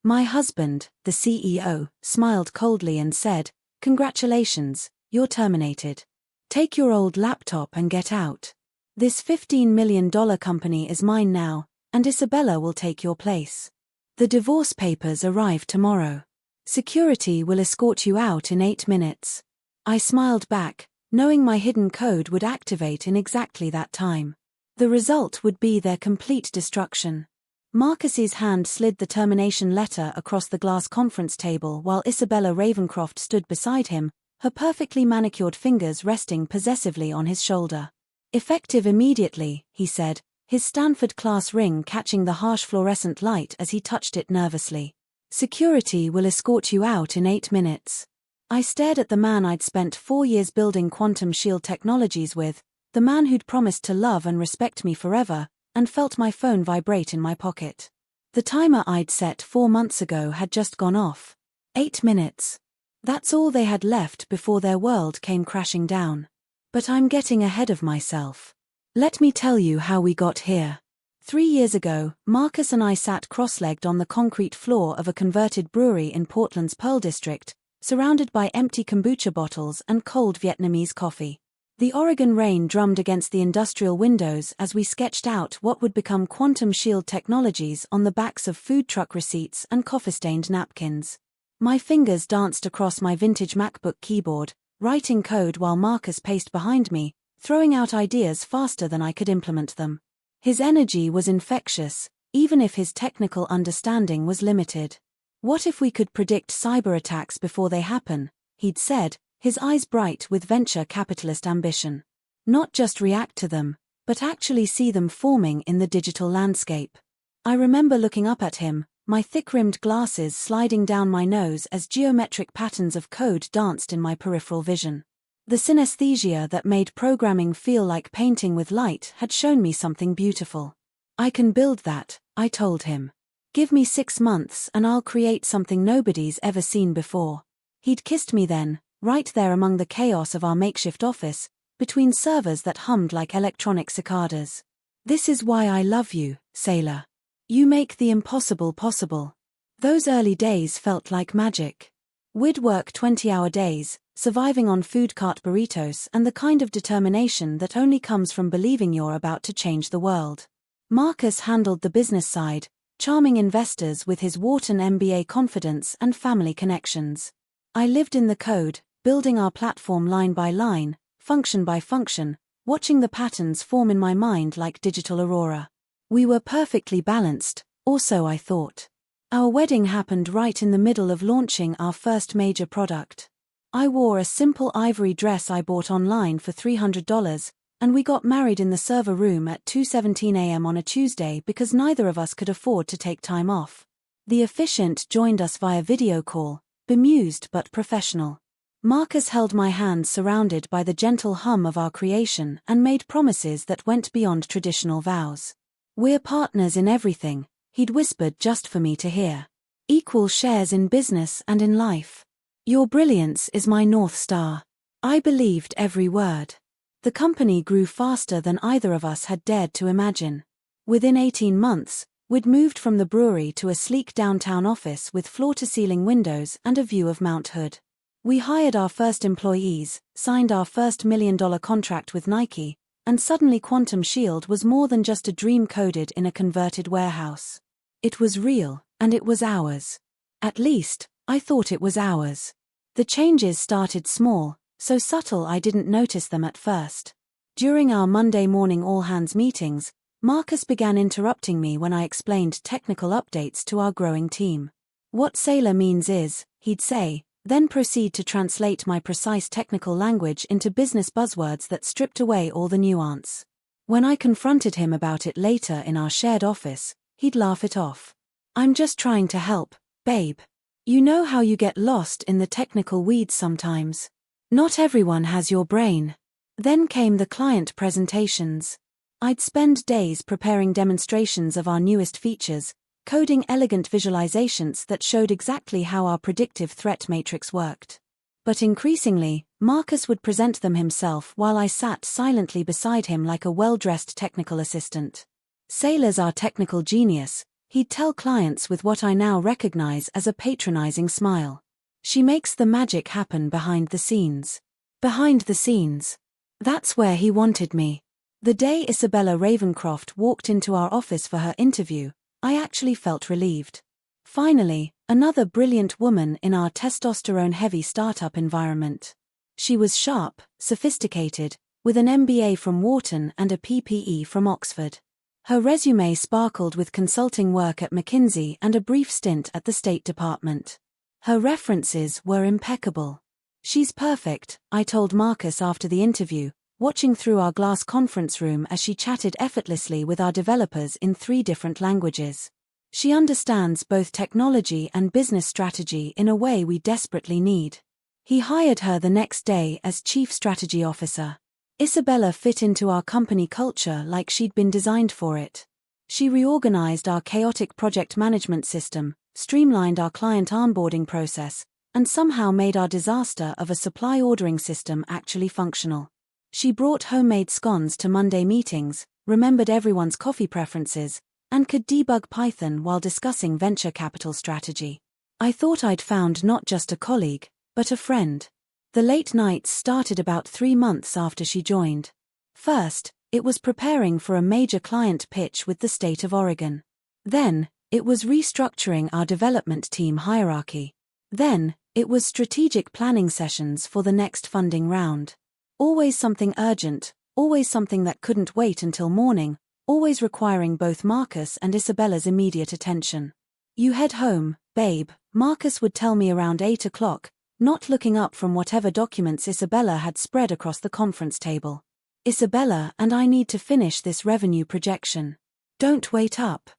My husband, the CEO, smiled coldly and said, "Congratulations, you're terminated. Take your old laptop and get out. This $15 million company is mine now, and Isabella will take your place. The divorce papers arrive tomorrow. Security will escort you out in 8 minutes." I smiled back, knowing my hidden code would activate in exactly that time. The result would be their complete destruction. Marcus's hand slid the termination letter across the glass conference table while Isabella Ravencroft stood beside him, her perfectly manicured fingers resting possessively on his shoulder. "Effective immediately," he said, his Stanford class ring catching the harsh fluorescent light as he touched it nervously. "Security will escort you out in 8 minutes." I stared at the man I'd spent 4 years building quantum shield technologies with, the man who'd promised to love and respect me forever, and felt my phone vibrate in my pocket. The timer I'd set 4 months ago had just gone off. 8 minutes. That's all they had left before their world came crashing down. But I'm getting ahead of myself. Let me tell you how we got here. 3 years ago, Marcus and I sat cross-legged on the concrete floor of a converted brewery in Portland's Pearl District, surrounded by empty kombucha bottles and cold Vietnamese coffee. The Oregon rain drummed against the industrial windows as we sketched out what would become quantum shield technologies on the backs of food truck receipts and coffee-stained napkins. My fingers danced across my vintage MacBook keyboard, writing code while Marcus paced behind me, throwing out ideas faster than I could implement them. His energy was infectious, even if his technical understanding was limited. "What if we could predict cyber attacks before they happen?" he'd said, his eyes bright with venture capitalist ambition. "Not just react to them, but actually see them forming in the digital landscape." I remember looking up at him, my thick-rimmed glasses sliding down my nose as geometric patterns of code danced in my peripheral vision. The synesthesia that made programming feel like painting with light had shown me something beautiful. "I can build that," I told him. "Give me 6 months and I'll create something nobody's ever seen before." He'd kissed me then, right there among the chaos of our makeshift office, between servers that hummed like electronic cicadas. "This is why I love you, Sailor. You make the impossible possible." Those early days felt like magic. We'd work 20-hour days, surviving on food cart burritos and the kind of determination that only comes from believing you're about to change the world. Marcus handled the business side, charming investors with his Wharton MBA confidence and family connections. I lived in the code, building our platform line by line, function by function, watching the patterns form in my mind like digital aurora. We were perfectly balanced, or so I thought. Our wedding happened right in the middle of launching our first major product. I wore a simple ivory dress I bought online for $300, and we got married in the server room at 2:17 a.m. on a Tuesday because neither of us could afford to take time off. The officiant joined us via video call, bemused but professional. Marcus held my hand surrounded by the gentle hum of our creation and made promises that went beyond traditional vows. "We're partners in everything," he'd whispered just for me to hear. "Equal shares in business and in life. Your brilliance is my North Star." I believed every word. The company grew faster than either of us had dared to imagine. Within 18 months, we'd moved from the brewery to a sleek downtown office with floor-to-ceiling windows and a view of Mount Hood. We hired our first employees, signed our first $1 million contract with Nike, and suddenly Quantum Shield was more than just a dream coded in a converted warehouse. It was real, and it was ours. At least, I thought it was ours. The changes started small, so subtle I didn't notice them at first. During our Monday morning all-hands meetings, Marcus began interrupting me when I explained technical updates to our growing team. "What Sailor means is," he'd say, then proceed to translate my precise technical language into business buzzwords that stripped away all the nuance. When I confronted him about it later in our shared office, he'd laugh it off. "I'm just trying to help, babe. You know how you get lost in the technical weeds sometimes. Not everyone has your brain." Then came the client presentations. I'd spend days preparing demonstrations of our newest features, coding elegant visualizations that showed exactly how our predictive threat matrix worked. But increasingly, Marcus would present them himself while I sat silently beside him like a well-dressed technical assistant. "Sailor's our technical genius," He'd tell clients with what I now recognize as a patronizing smile. She makes the magic happen behind the scenes. Behind the scenes. That's where he wanted me. The day Isabella Ravencroft walked into our office for her interview, I actually felt relieved. Finally, another brilliant woman in our testosterone-heavy startup environment. She was sharp, sophisticated, with an MBA from Wharton and a PPE from Oxford. Her resume sparkled with consulting work at McKinsey and a brief stint at the State Department. Her references were impeccable. She's perfect, I told Marcus after the interview, watching through our glass conference room as she chatted effortlessly with our developers in 3 different languages. She understands both technology and business strategy in a way we desperately need. He hired her the next day as Chief Strategy Officer. Isabella fit into our company culture like she'd been designed for it. She reorganized our chaotic project management system, streamlined our client onboarding process, and somehow made our disaster of a supply ordering system actually functional. She brought homemade scones to Monday meetings, remembered everyone's coffee preferences, and could debug Python while discussing venture capital strategy. I thought I'd found not just a colleague, but a friend. The late nights started about 3 months after she joined. First, it was preparing for a major client pitch with the state of Oregon. Then, it was restructuring our development team hierarchy. Then, it was strategic planning sessions for the next funding round. Always something urgent, always something that couldn't wait until morning, always requiring both Marcus and Isabella's immediate attention. "You head home, babe," Marcus would tell me around 8 o'clock, not looking up from whatever documents Isabella had spread across the conference table. "Isabella and I need to finish this revenue projection. Don't wait up."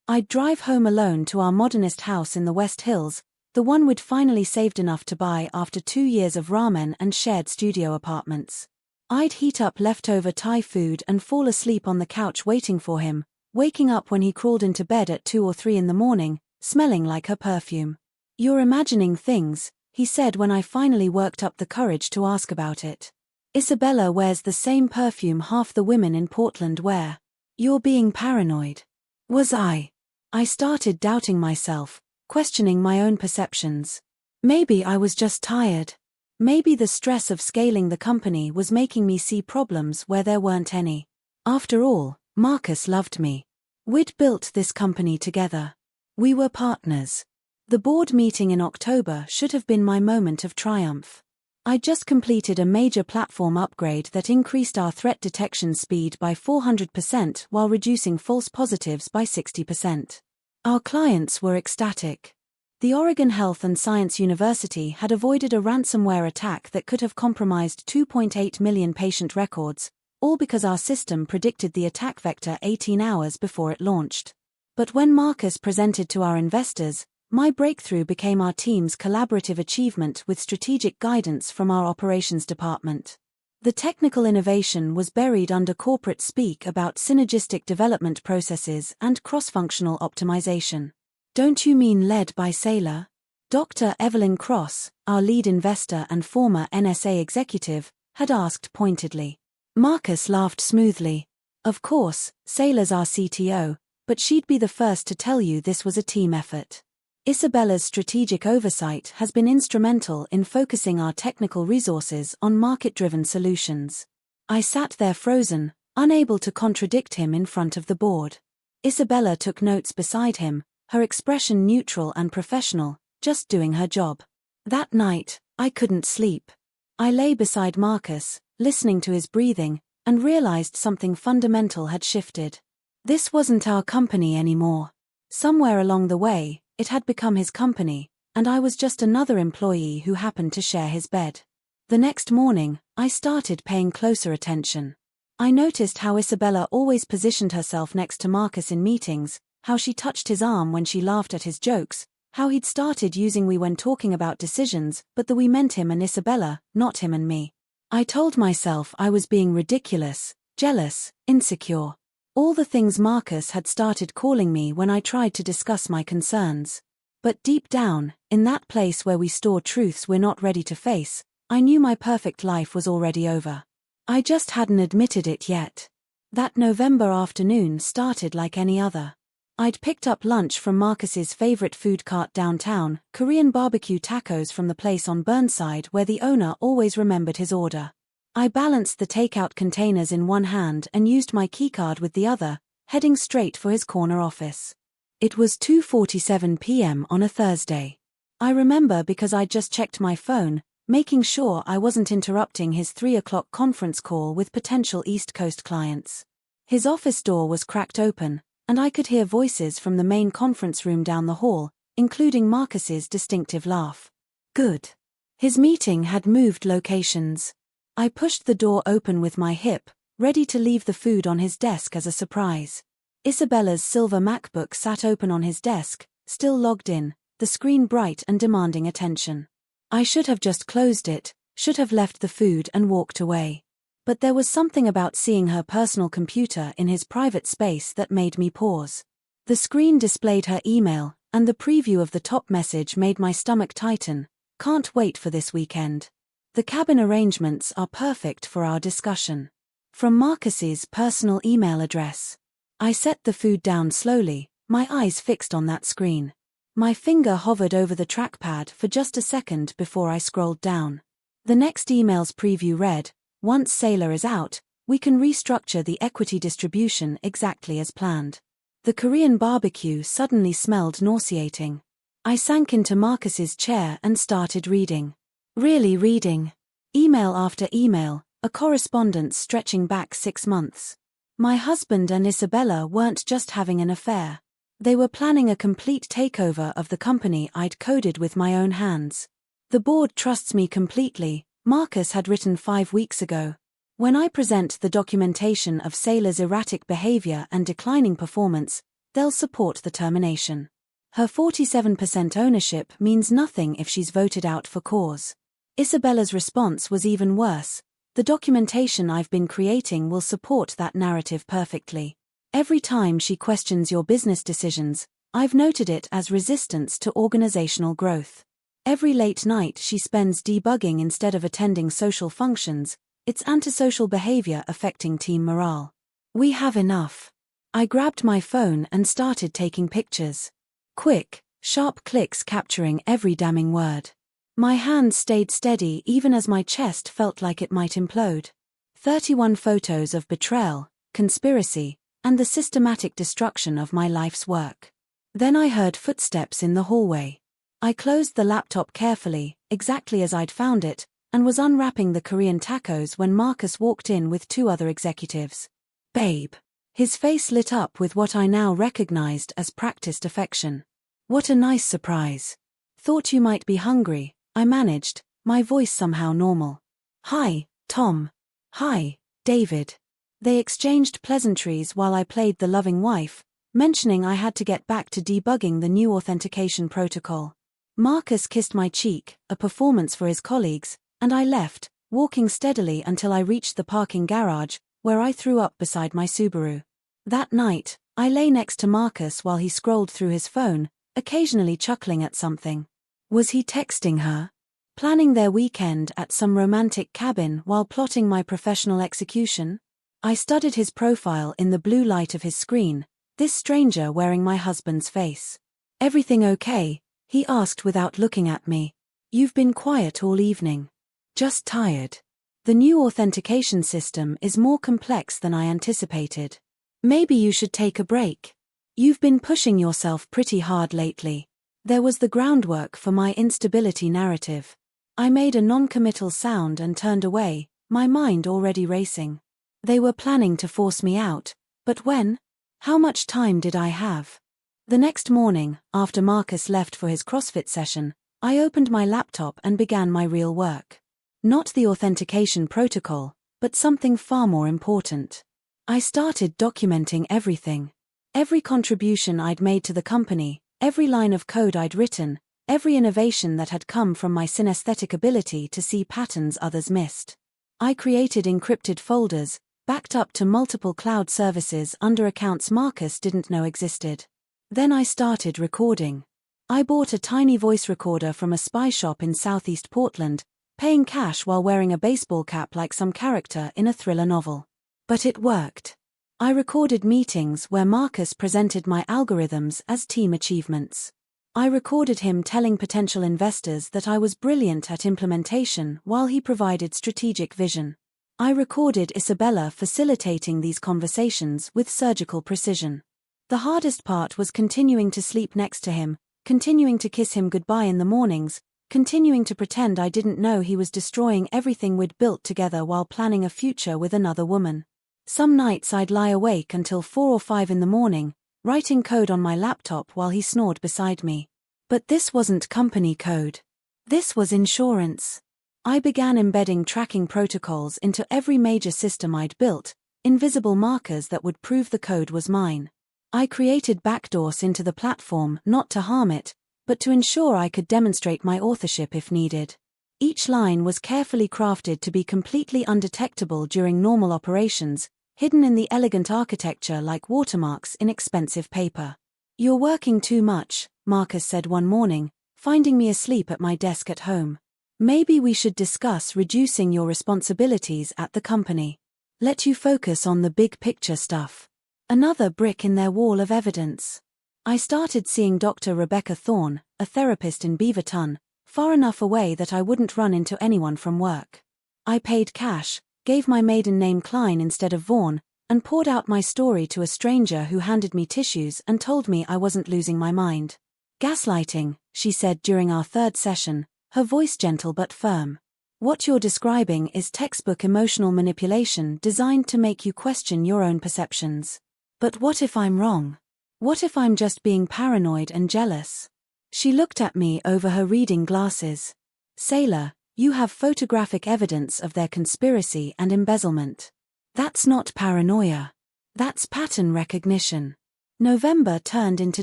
I'd drive home alone to our modernist house in the West Hills, the one we'd finally saved enough to buy after 2 years of ramen and shared studio apartments. I'd heat up leftover Thai food and fall asleep on the couch waiting for him, waking up when he crawled into bed at 2 or 3 in the morning, smelling like her perfume. "You're imagining things," he said when I finally worked up the courage to ask about it. "Isabella wears the same perfume half the women in Portland wear. You're being paranoid." Was I? I started doubting myself, questioning my own perceptions. Maybe I was just tired. Maybe the stress of scaling the company was making me see problems where there weren't any. After all, Marcus loved me. We'd built this company together. We were partners. The board meeting in October should have been my moment of triumph. I'd just completed a major platform upgrade that increased our threat detection speed by 400% while reducing false positives by 60%. Our clients were ecstatic. The Oregon Health and Science University had avoided a ransomware attack that could have compromised 2.8 million patient records, all because our system predicted the attack vector 18 hours before it launched. But when Marcus presented to our investors, my breakthrough became our team's collaborative achievement with strategic guidance from our operations department. The technical innovation was buried under corporate speak about synergistic development processes and cross-functional optimization. "Don't you mean led by Saylor?" Dr. Evelyn Cross, our lead investor and former NSA executive, had asked pointedly. Marcus laughed smoothly. "Of course, Saylor's our CTO, but she'd be the first to tell you this was a team effort. Isabella's strategic oversight has been instrumental in focusing our technical resources on market-driven solutions." I sat there frozen, unable to contradict him in front of the board. Isabella took notes beside him, her expression neutral and professional, just doing her job. That night, I couldn't sleep. I lay beside Marcus, listening to his breathing, and realized something fundamental had shifted. This wasn't our company anymore. Somewhere along the way, it had become his company, and I was just another employee who happened to share his bed. The next morning, I started paying closer attention. I noticed how Isabella always positioned herself next to Marcus in meetings, how she touched his arm when she laughed at his jokes, how he'd started using we when talking about decisions, but the we meant him and Isabella, not him and me. I told myself I was being ridiculous, jealous, insecure. All the things Marcus had started calling me when I tried to discuss my concerns. But deep down, in that place where we store truths we're not ready to face, I knew my perfect life was already over. I just hadn't admitted it yet. That November afternoon started like any other. I'd picked up lunch from Marcus's favorite food cart downtown, Korean barbecue tacos from the place on Burnside where the owner always remembered his order. I balanced the takeout containers in one hand and used my keycard with the other, heading straight for his corner office. It was 2:47 p.m. on a Thursday. I remember because I'd just checked my phone, making sure I wasn't interrupting his 3 o'clock conference call with potential East Coast clients. His office door was cracked open, and I could hear voices from the main conference room down the hall, including Marcus's distinctive laugh. Good. His meeting had moved locations. I pushed the door open with my hip, ready to leave the food on his desk as a surprise. Isabella's silver MacBook sat open on his desk, still logged in, the screen bright and demanding attention. I should have just closed it, should have left the food and walked away. But there was something about seeing her personal computer in his private space that made me pause. The screen displayed her email, and the preview of the top message made my stomach tighten. Can't wait for this weekend. The cabin arrangements are perfect for our discussion. From Marcus's personal email address. I set the food down slowly, my eyes fixed on that screen. My finger hovered over the trackpad for just a second before I scrolled down. The next email's preview read, "Once Sailor is out, we can restructure the equity distribution exactly as planned." The Korean barbecue suddenly smelled nauseating. I sank into Marcus's chair and started reading. Really reading. Email after email, a correspondence stretching back 6 months. My husband and Isabella weren't just having an affair. They were planning a complete takeover of the company I'd coded with my own hands. "The board trusts me completely," Marcus had written 5 weeks ago. "When I present the documentation of Sailor's erratic behavior and declining performance, they'll support the termination. Her 47% ownership means nothing if she's voted out for cause." Isabella's response was even worse. "The documentation I've been creating will support that narrative perfectly. Every time she questions your business decisions, I've noted it as resistance to organizational growth. Every late night she spends debugging instead of attending social functions, it's antisocial behavior affecting team morale. We have enough." I grabbed my phone and started taking pictures. Quick, sharp clicks capturing every damning word. My hand stayed steady even as my chest felt like it might implode. 31 photos of betrayal, conspiracy, and the systematic destruction of my life's work. Then I heard footsteps in the hallway. I closed the laptop carefully, exactly as I'd found it, and was unwrapping the Korean tacos when Marcus walked in with 2 other executives. "Babe." His face lit up with what I now recognized as practiced affection. "What a nice surprise. Thought you might be hungry," I managed, my voice somehow normal. "Hi, Tom." "Hi, David." They exchanged pleasantries while I played the loving wife, mentioning I had to get back to debugging the new authentication protocol. Marcus kissed my cheek, a performance for his colleagues, and I left, walking steadily until I reached the parking garage, where I threw up beside my Subaru. That night, I lay next to Marcus while he scrolled through his phone, occasionally chuckling at something. Was he texting her? Planning their weekend at some romantic cabin while plotting my professional execution? I studied his profile in the blue light of his screen, this stranger wearing my husband's face. "Everything okay?" he asked without looking at me. "You've been quiet all evening." "Just tired. The new authentication system is more complex than I anticipated. Maybe you should take a break. You've been pushing yourself pretty hard lately." There was the groundwork for my instability narrative. I made a non-committal sound and turned away, my mind already racing. They were planning to force me out, but when? How much time did I have? The next morning, after Marcus left for his CrossFit session, I opened my laptop and began my real work. Not the authentication protocol, but something far more important. I started documenting everything. Every contribution I'd made to the company, every line of code I'd written, every innovation that had come from my synesthetic ability to see patterns others missed. I created encrypted folders, backed up to multiple cloud services under accounts Marcus didn't know existed. Then I started recording. I bought a tiny voice recorder from a spy shop in southeast Portland, paying cash while wearing a baseball cap like some character in a thriller novel. But it worked. I recorded meetings where Marcus presented my algorithms as team achievements. I recorded him telling potential investors that I was brilliant at implementation while he provided strategic vision. I recorded Isabella facilitating these conversations with surgical precision. The hardest part was continuing to sleep next to him, continuing to kiss him goodbye in the mornings, continuing to pretend I didn't know he was destroying everything we'd built together while planning a future with another woman. Some nights I'd lie awake until 4 or 5 in the morning, writing code on my laptop while he snored beside me. But this wasn't company code. This was insurance. I began embedding tracking protocols into every major system I'd built, invisible markers that would prove the code was mine. I created backdoors into the platform not to harm it, but to ensure I could demonstrate my authorship if needed. Each line was carefully crafted to be completely undetectable during normal operations, hidden in the elegant architecture like watermarks in expensive paper. "You're working too much," Marcus said one morning, finding me asleep at my desk at home. "Maybe we should discuss reducing your responsibilities at the company. Let you focus on the big picture stuff." Another brick in their wall of evidence. I started seeing Dr. Rebecca Thorne, a therapist in Beaverton, far enough away that I wouldn't run into anyone from work. I paid cash, gave my maiden name Klein instead of Vaughan, and poured out my story to a stranger who handed me tissues and told me I wasn't losing my mind. "Gaslighting," she said during our third session, her voice gentle but firm. "What you're describing is textbook emotional manipulation designed to make you question your own perceptions. But what if I'm wrong? What if I'm just being paranoid and jealous?" She looked at me over her reading glasses. "Sailor, you have photographic evidence of their conspiracy and embezzlement. That's not paranoia. That's pattern recognition." November turned into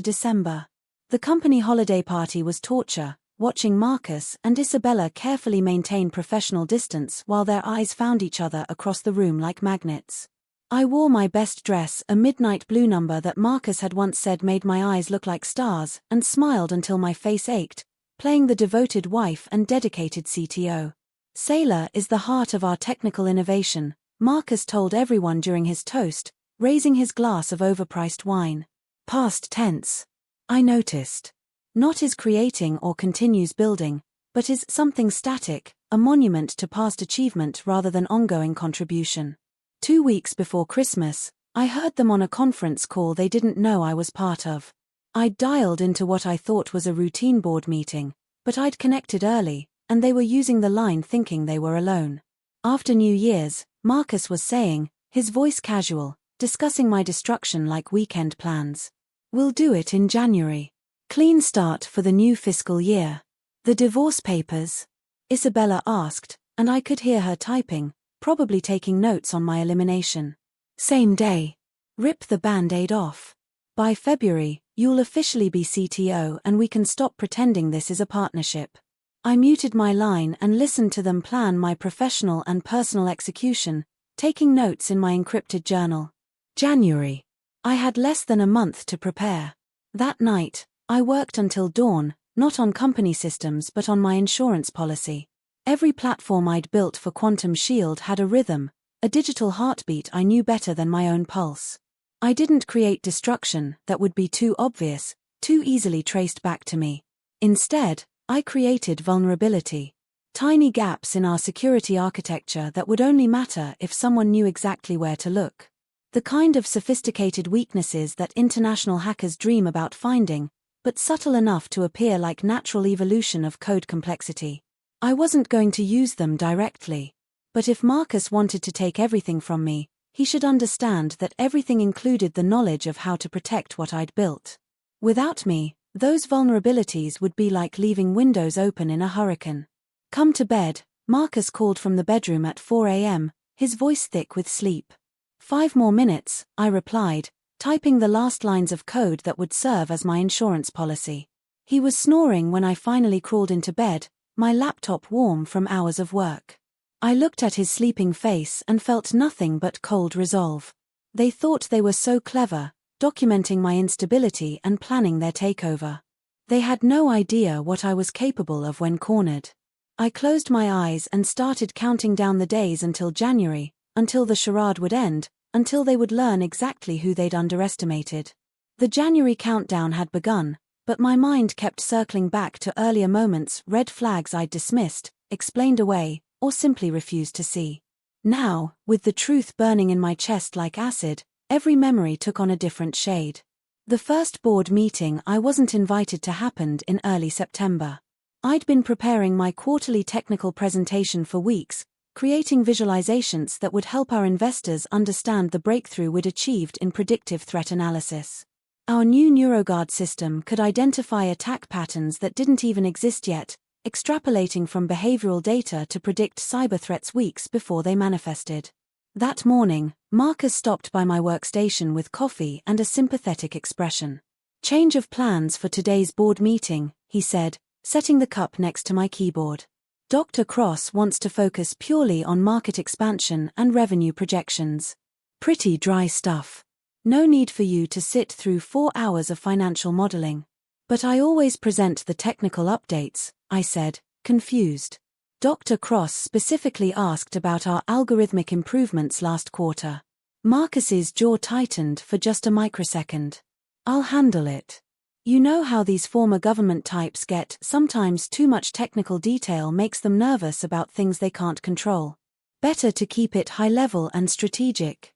December. The company holiday party was torture, watching Marcus and Isabella carefully maintain professional distance while their eyes found each other across the room like magnets. I wore my best dress, a midnight blue number that Marcus had once said made my eyes look like stars, and smiled until my face ached, playing the devoted wife and dedicated CTO. "Sailor is the heart of our technical innovation," Marcus told everyone during his toast, raising his glass of overpriced wine. Past tense. I noticed. Not is creating or continues building, but is something static, a monument to past achievement rather than ongoing contribution. 2 weeks before Christmas, I heard them on a conference call they didn't know I was part of. I'd dialed into what I thought was a routine board meeting, but I'd connected early, and they were using the line thinking they were alone. After New Year's, Marcus was saying, his voice casual, discussing my destruction like weekend plans. "We'll do it in January. Clean start for the new fiscal year." "The divorce papers?" Isabella asked, and I could hear her typing, probably taking notes on my elimination. "Same day. Rip the Band-Aid off. By February, you'll officially be CTO and we can stop pretending this is a partnership." I muted my line and listened to them plan my professional and personal execution, taking notes in my encrypted journal. January. I had less than a month to prepare. That night, I worked until dawn, not on company systems but on my insurance policy. Every platform I'd built for Quantum Shield had a rhythm, a digital heartbeat I knew better than my own pulse. I didn't create destruction that would be too obvious, too easily traced back to me. Instead, I created vulnerability. Tiny gaps in our security architecture that would only matter if someone knew exactly where to look. The kind of sophisticated weaknesses that international hackers dream about finding, but subtle enough to appear like natural evolution of code complexity. I wasn't going to use them directly. But if Marcus wanted to take everything from me, he should understand that everything included the knowledge of how to protect what I'd built. Without me, those vulnerabilities would be like leaving windows open in a hurricane. "Come to bed," Marcus called from the bedroom at 4 a.m., his voice thick with sleep. "5 more minutes," I replied, typing the last lines of code that would serve as my insurance policy. He was snoring when I finally crawled into bed, my laptop warm from hours of work. I looked at his sleeping face and felt nothing but cold resolve. They thought they were so clever, documenting my instability and planning their takeover. They had no idea what I was capable of when cornered. I closed my eyes and started counting down the days until January, until the charade would end, until they would learn exactly who they'd underestimated. The January countdown had begun, but my mind kept circling back to earlier moments, red flags I'd dismissed, explained away, or simply refused to see. Now, with the truth burning in my chest like acid, every memory took on a different shade. The first board meeting I wasn't invited to happened in early September. I'd been preparing my quarterly technical presentation for weeks, creating visualizations that would help our investors understand the breakthrough we'd achieved in predictive threat analysis. Our new NeuroGuard system could identify attack patterns that didn't even exist yet, extrapolating from behavioral data to predict cyber threats weeks before they manifested. That morning, Marcus stopped by my workstation with coffee and a sympathetic expression. "Change of plans for today's board meeting," he said, setting the cup next to my keyboard. "Dr. Cross wants to focus purely on market expansion and revenue projections. Pretty dry stuff. No need for you to sit through 4 hours of financial modeling." "But I always present the technical updates," I said, confused. Dr. Cross specifically asked about our algorithmic improvements last quarter. Marcus's jaw tightened for just a microsecond. "I'll handle it. You know how these former government types get, sometimes too much technical detail makes them nervous about things they can't control. Better to keep it high level and strategic."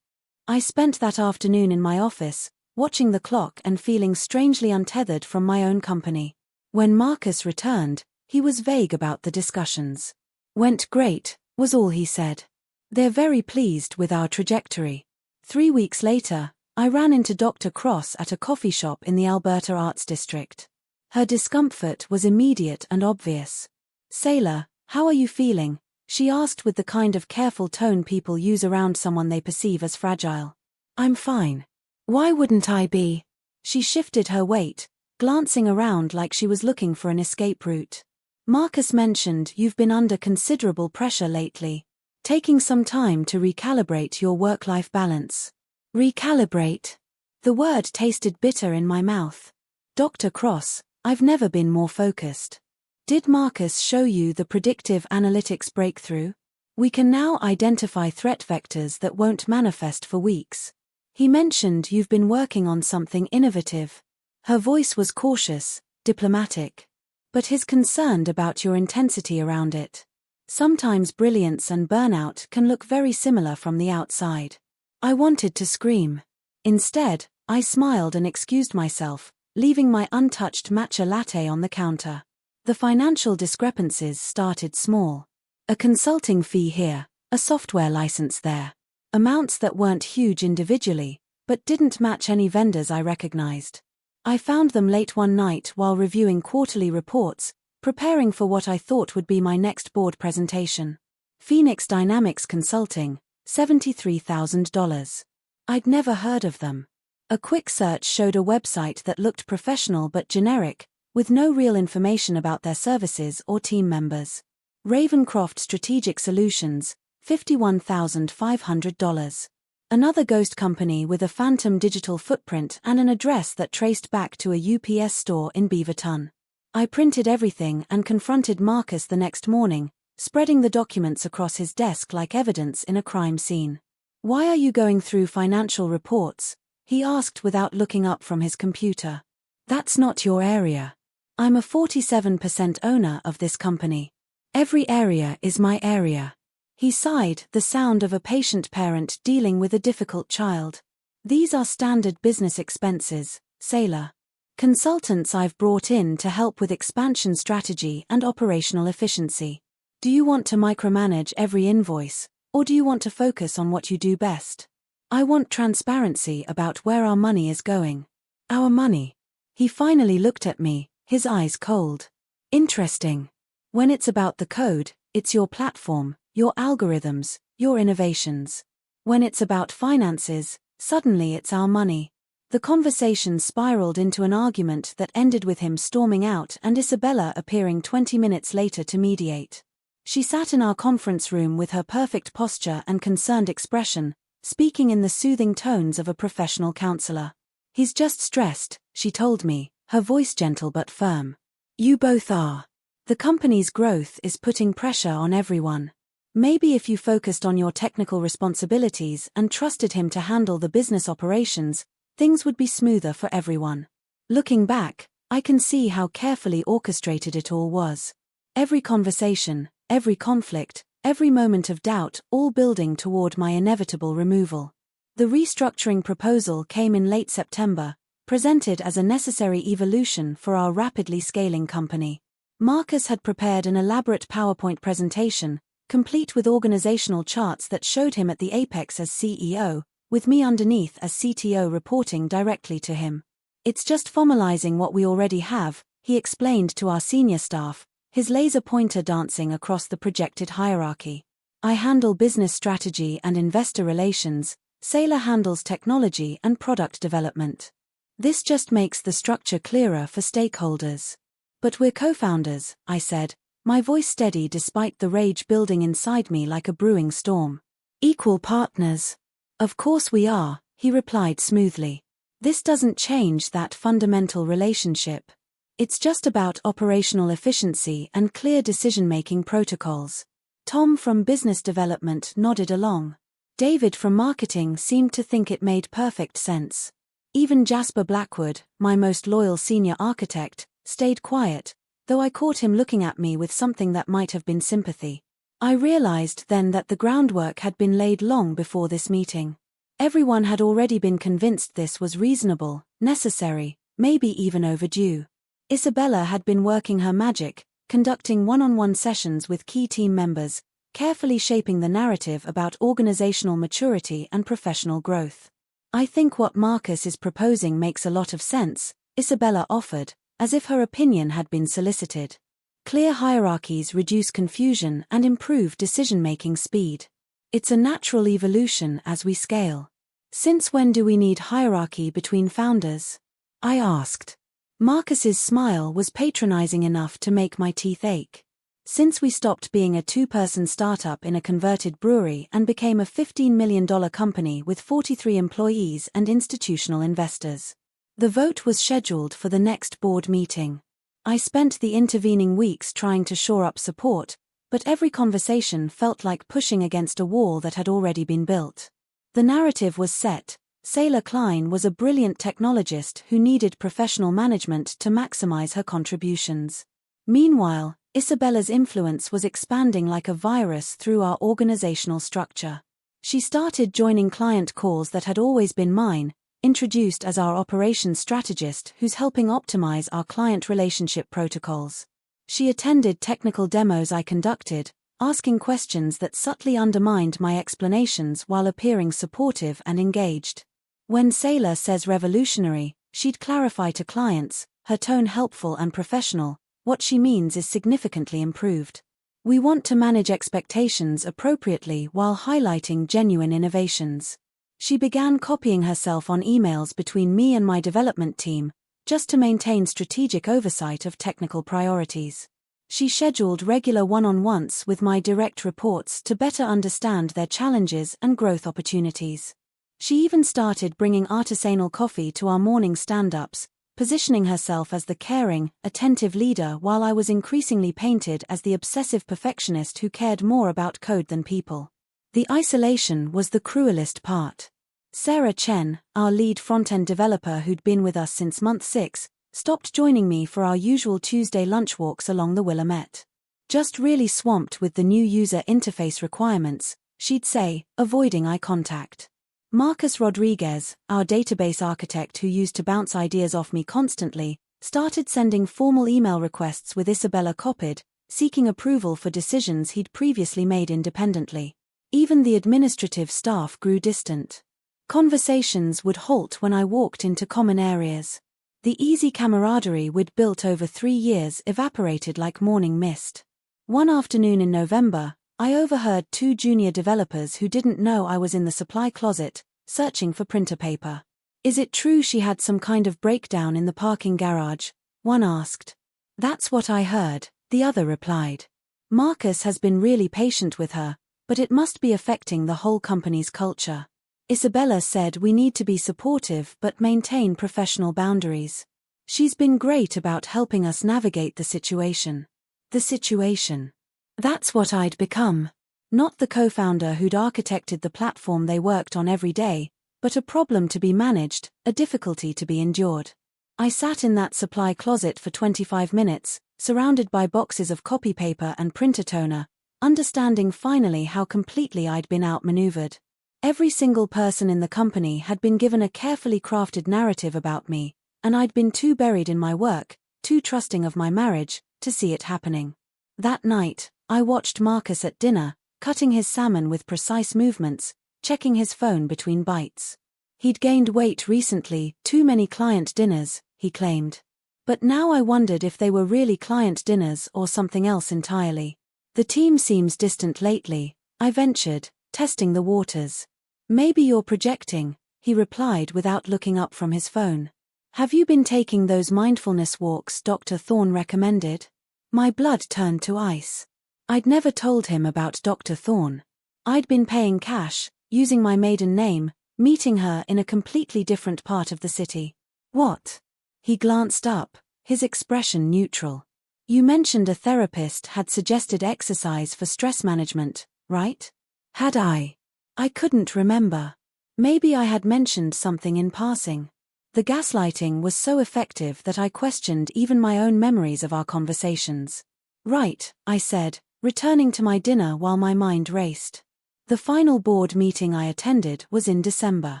I spent that afternoon in my office, watching the clock and feeling strangely untethered from my own company. When Marcus returned, he was vague about the discussions. "Went great," was all he said. "They're very pleased with our trajectory." 3 weeks later, I ran into Dr. Cross at a coffee shop in the Alberta Arts District. Her discomfort was immediate and obvious. "Sailor, how are you feeling?" she asked with the kind of careful tone people use around someone they perceive as fragile. "I'm fine. Why wouldn't I be?" She shifted her weight, glancing around like she was looking for an escape route. "Marcus mentioned you've been under considerable pressure lately. Taking some time to recalibrate your work-life balance." Recalibrate? The word tasted bitter in my mouth. "Dr. Cross, I've never been more focused. Did Marcus show you the predictive analytics breakthrough? We can now identify threat vectors that won't manifest for weeks. He mentioned you've been working on something innovative." Her voice was cautious, diplomatic. But he's concerned about your intensity around it. Sometimes brilliance and burnout can look very similar from the outside. I wanted to scream. Instead, I smiled and excused myself, leaving my untouched matcha latte on the counter. The financial discrepancies started small. A consulting fee here, a software license there. Amounts that weren't huge individually, but didn't match any vendors I recognized. I found them late one night while reviewing quarterly reports, preparing for what I thought would be my next board presentation. Phoenix Dynamics Consulting, $73,000. I'd never heard of them. A quick search showed a website that looked professional but generic, with no real information about their services or team members. Ravencroft Strategic Solutions, $51,500. Another ghost company with a phantom digital footprint and an address that traced back to a UPS store in Beaverton. I printed everything and confronted Marcus the next morning, spreading the documents across his desk like evidence in a crime scene. "Why are you going through financial reports?" he asked without looking up from his computer. "That's not your area. I'm a 47% owner of this company. Every area is my area." He sighed, the sound of a patient parent dealing with a difficult child. "These are standard business expenses, Sailor. Consultants I've brought in to help with expansion strategy and operational efficiency. Do you want to micromanage every invoice, or do you want to focus on what you do best? I want transparency about where our money is going." "Our money?" He finally looked at me, his eyes cold. "Interesting. When it's about the code, it's your platform, your algorithms, your innovations. When it's about finances, suddenly it's our money." The conversation spiraled into an argument that ended with him storming out and Isabella appearing 20 minutes later to mediate. She sat in our conference room with her perfect posture and concerned expression, speaking in the soothing tones of a professional counselor. "He's just stressed," she told me, her voice gentle but firm. "You both are. The company's growth is putting pressure on everyone. Maybe if you focused on your technical responsibilities and trusted him to handle the business operations, things would be smoother for everyone. Looking back, I can see how carefully orchestrated it all was. Every conversation, every conflict, every moment of doubt, all building toward my inevitable removal. The restructuring proposal came in late September, presented as a necessary evolution for our rapidly scaling company. Marcus had prepared an elaborate PowerPoint presentation, complete with organizational charts that showed him at the apex as CEO, with me underneath as CTO reporting directly to him. It's just formalizing what we already have, he explained to our senior staff, his laser pointer dancing across the projected hierarchy. I handle business strategy and investor relations, Saylor handles technology and product development. This just makes the structure clearer for stakeholders. But we're co-founders, I said, my voice steady despite the rage building inside me like a brewing storm. Equal partners. Of course we are, he replied smoothly. This doesn't change that fundamental relationship. It's just about operational efficiency and clear decision-making protocols. Tom from business development nodded along. David from marketing seemed to think it made perfect sense. Even Jasper Blackwood, my most loyal senior architect, stayed quiet, though I caught him looking at me with something that might have been sympathy. I realized then that the groundwork had been laid long before this meeting. Everyone had already been convinced this was reasonable, necessary, maybe even overdue. Isabella had been working her magic, conducting one-on-one sessions with key team members, carefully shaping the narrative about organizational maturity and professional growth. I think what Marcus is proposing makes a lot of sense, Isabella offered, as if her opinion had been solicited. Clear hierarchies reduce confusion and improve decision-making speed. It's a natural evolution as we scale. Since when do we need hierarchy between founders? I asked. Marcus's smile was patronizing enough to make my teeth ache. Since we stopped being a two-person startup in a converted brewery and became a $15 million company with 43 employees and institutional investors. The vote was scheduled for the next board meeting. I spent the intervening weeks trying to shore up support, but every conversation felt like pushing against a wall that had already been built. The narrative was set. Saylor Klein was a brilliant technologist who needed professional management to maximize her contributions. Meanwhile, Isabella's influence was expanding like a virus through our organizational structure. She started joining client calls that had always been mine, introduced as our operations strategist who's helping optimize our client relationship protocols. She attended technical demos I conducted, asking questions that subtly undermined my explanations while appearing supportive and engaged. When Saylor says revolutionary, she'd clarify to clients, her tone helpful and professional, what she means is significantly improved. We want to manage expectations appropriately while highlighting genuine innovations. She began copying herself on emails between me and my development team, just to maintain strategic oversight of technical priorities. She scheduled regular one-on-ones with my direct reports to better understand their challenges and growth opportunities. She even started bringing artisanal coffee to our morning stand-ups, positioning herself as the caring, attentive leader while I was increasingly painted as the obsessive perfectionist who cared more about code than people. The isolation was the cruelest part. Sarah Chen, our lead front-end developer who'd been with us since month 6, stopped joining me for our usual Tuesday lunch walks along the Willamette. Just really swamped with the new user interface requirements, she'd say, avoiding eye contact. Marcus Rodriguez, our database architect who used to bounce ideas off me constantly, started sending formal email requests with Isabella copied, seeking approval for decisions he'd previously made independently. Even the administrative staff grew distant. Conversations would halt when I walked into common areas. The easy camaraderie we'd built over 3 years evaporated like morning mist. One afternoon in November, I overheard 2 junior developers who didn't know I was in the supply closet, searching for printer paper. Is it true she had some kind of breakdown in the parking garage? One asked. That's what I heard, the other replied. Marcus has been really patient with her, but it must be affecting the whole company's culture. Isabella said we need to be supportive but maintain professional boundaries. She's been great about helping us navigate the situation. The situation. That's what I'd become. Not the co-founder who'd architected the platform they worked on every day, but a problem to be managed, a difficulty to be endured. I sat in that supply closet for 25 minutes, surrounded by boxes of copy paper and printer toner, understanding finally how completely I'd been outmaneuvered. Every single person in the company had been given a carefully crafted narrative about me, and I'd been too buried in my work, too trusting of my marriage, to see it happening. That night, I watched Marcus at dinner, cutting his salmon with precise movements, checking his phone between bites. He'd gained weight recently, too many client dinners, he claimed. But now I wondered if they were really client dinners or something else entirely. The team seems distant lately, I ventured, testing the waters. Maybe you're projecting, he replied without looking up from his phone. Have you been taking those mindfulness walks Dr. Thorne recommended? My blood turned to ice. I'd never told him about Dr. Thorne. I'd been paying cash, using my maiden name, meeting her in a completely different part of the city. What? He glanced up, his expression neutral. You mentioned a therapist had suggested exercise for stress management, right? Had I? I couldn't remember. Maybe I had mentioned something in passing. The gaslighting was so effective that I questioned even my own memories of our conversations. Right, I said, returning to my dinner while my mind raced. The final board meeting I attended was in December.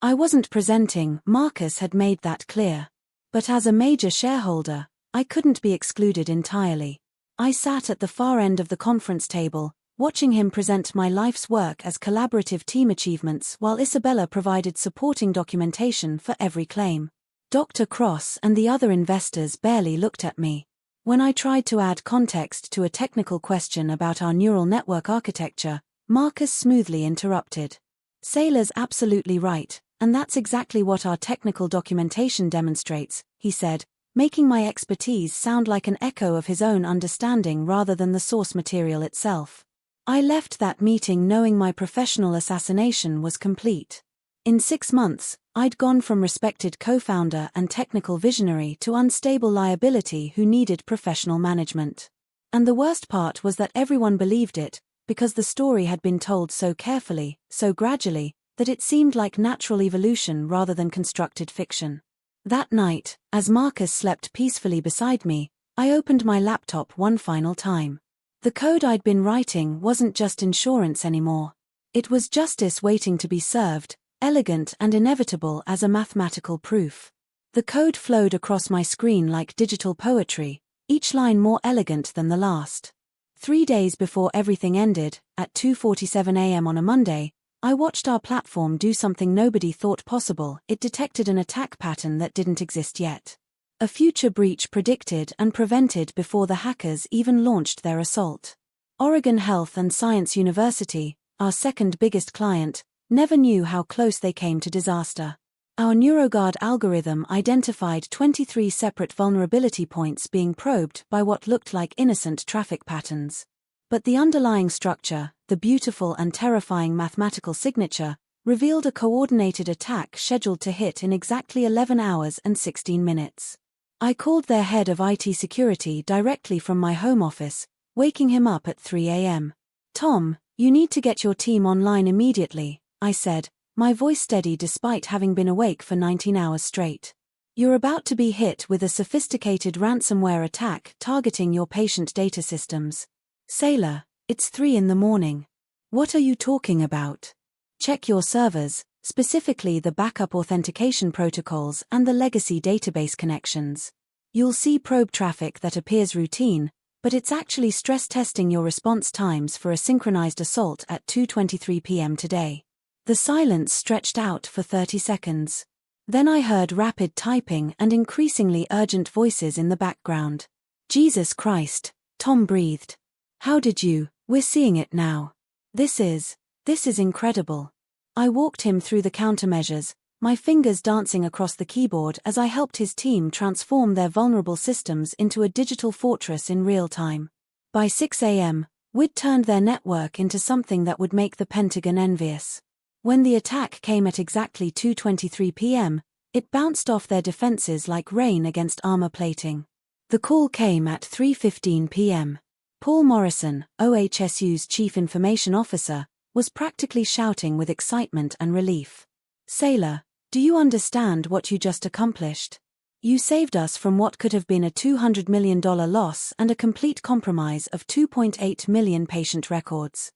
I wasn't presenting, Marcus had made that clear. But as a major shareholder, I couldn't be excluded entirely. I sat at the far end of the conference table, watching him present my life's work as collaborative team achievements while Isabella provided supporting documentation for every claim. Dr. Cross and the other investors barely looked at me. When I tried to add context to a technical question about our neural network architecture, Marcus smoothly interrupted. Saylor's absolutely right, and that's exactly what our technical documentation demonstrates, he said, making my expertise sound like an echo of his own understanding rather than the source material itself. I left that meeting knowing my professional assassination was complete. In 6 months, I'd gone from respected co-founder and technical visionary to unstable liability who needed professional management. And the worst part was that everyone believed it, because the story had been told so carefully, so gradually, that it seemed like natural evolution rather than constructed fiction. That night, as Marcus slept peacefully beside me, I opened my laptop one final time. The code I'd been writing wasn't just insurance anymore. It was justice waiting to be served, elegant and inevitable as a mathematical proof. The code flowed across my screen like digital poetry, each line more elegant than the last. 3 days before everything ended, at 2:47 a.m. on a Monday, I watched our platform do something nobody thought possible. It detected an attack pattern that didn't exist yet. A future breach predicted and prevented before the hackers even launched their assault. Oregon Health and Science University, our second biggest client, never knew how close they came to disaster. Our NeuroGuard algorithm identified 23 separate vulnerability points being probed by what looked like innocent traffic patterns. But the underlying structure, the beautiful and terrifying mathematical signature, revealed a coordinated attack scheduled to hit in exactly 11 hours and 16 minutes. I called their head of IT security directly from my home office, waking him up at 3 a.m. Tom, you need to get your team online immediately, I said, my voice steady despite having been awake for 19 hours straight. You're about to be hit with a sophisticated ransomware attack targeting your patient data systems. Saylor, it's 3 in the morning. What are you talking about? Check your servers, specifically the backup authentication protocols and the legacy database connections. You'll see probe traffic that appears routine, but it's actually stress testing your response times for a synchronized assault at 2:23 p.m. today. The silence stretched out for 30 seconds. Then I heard rapid typing and increasingly urgent voices in the background. Jesus Christ, Tom breathed. How did you? We're seeing it now. This is incredible. I walked him through the countermeasures, my fingers dancing across the keyboard as I helped his team transform their vulnerable systems into a digital fortress in real time. By 6 a.m., we'd turned their network into something that would make the Pentagon envious. When the attack came at exactly 2:23 p.m., it bounced off their defenses like rain against armor plating. The call came at 3:15 p.m. Paul Morrison, OHSU's Chief Information Officer, was practically shouting with excitement and relief. "Sailor, do you understand what you just accomplished? You saved us from what could have been a $200 million loss and a complete compromise of 2.8 million patient records.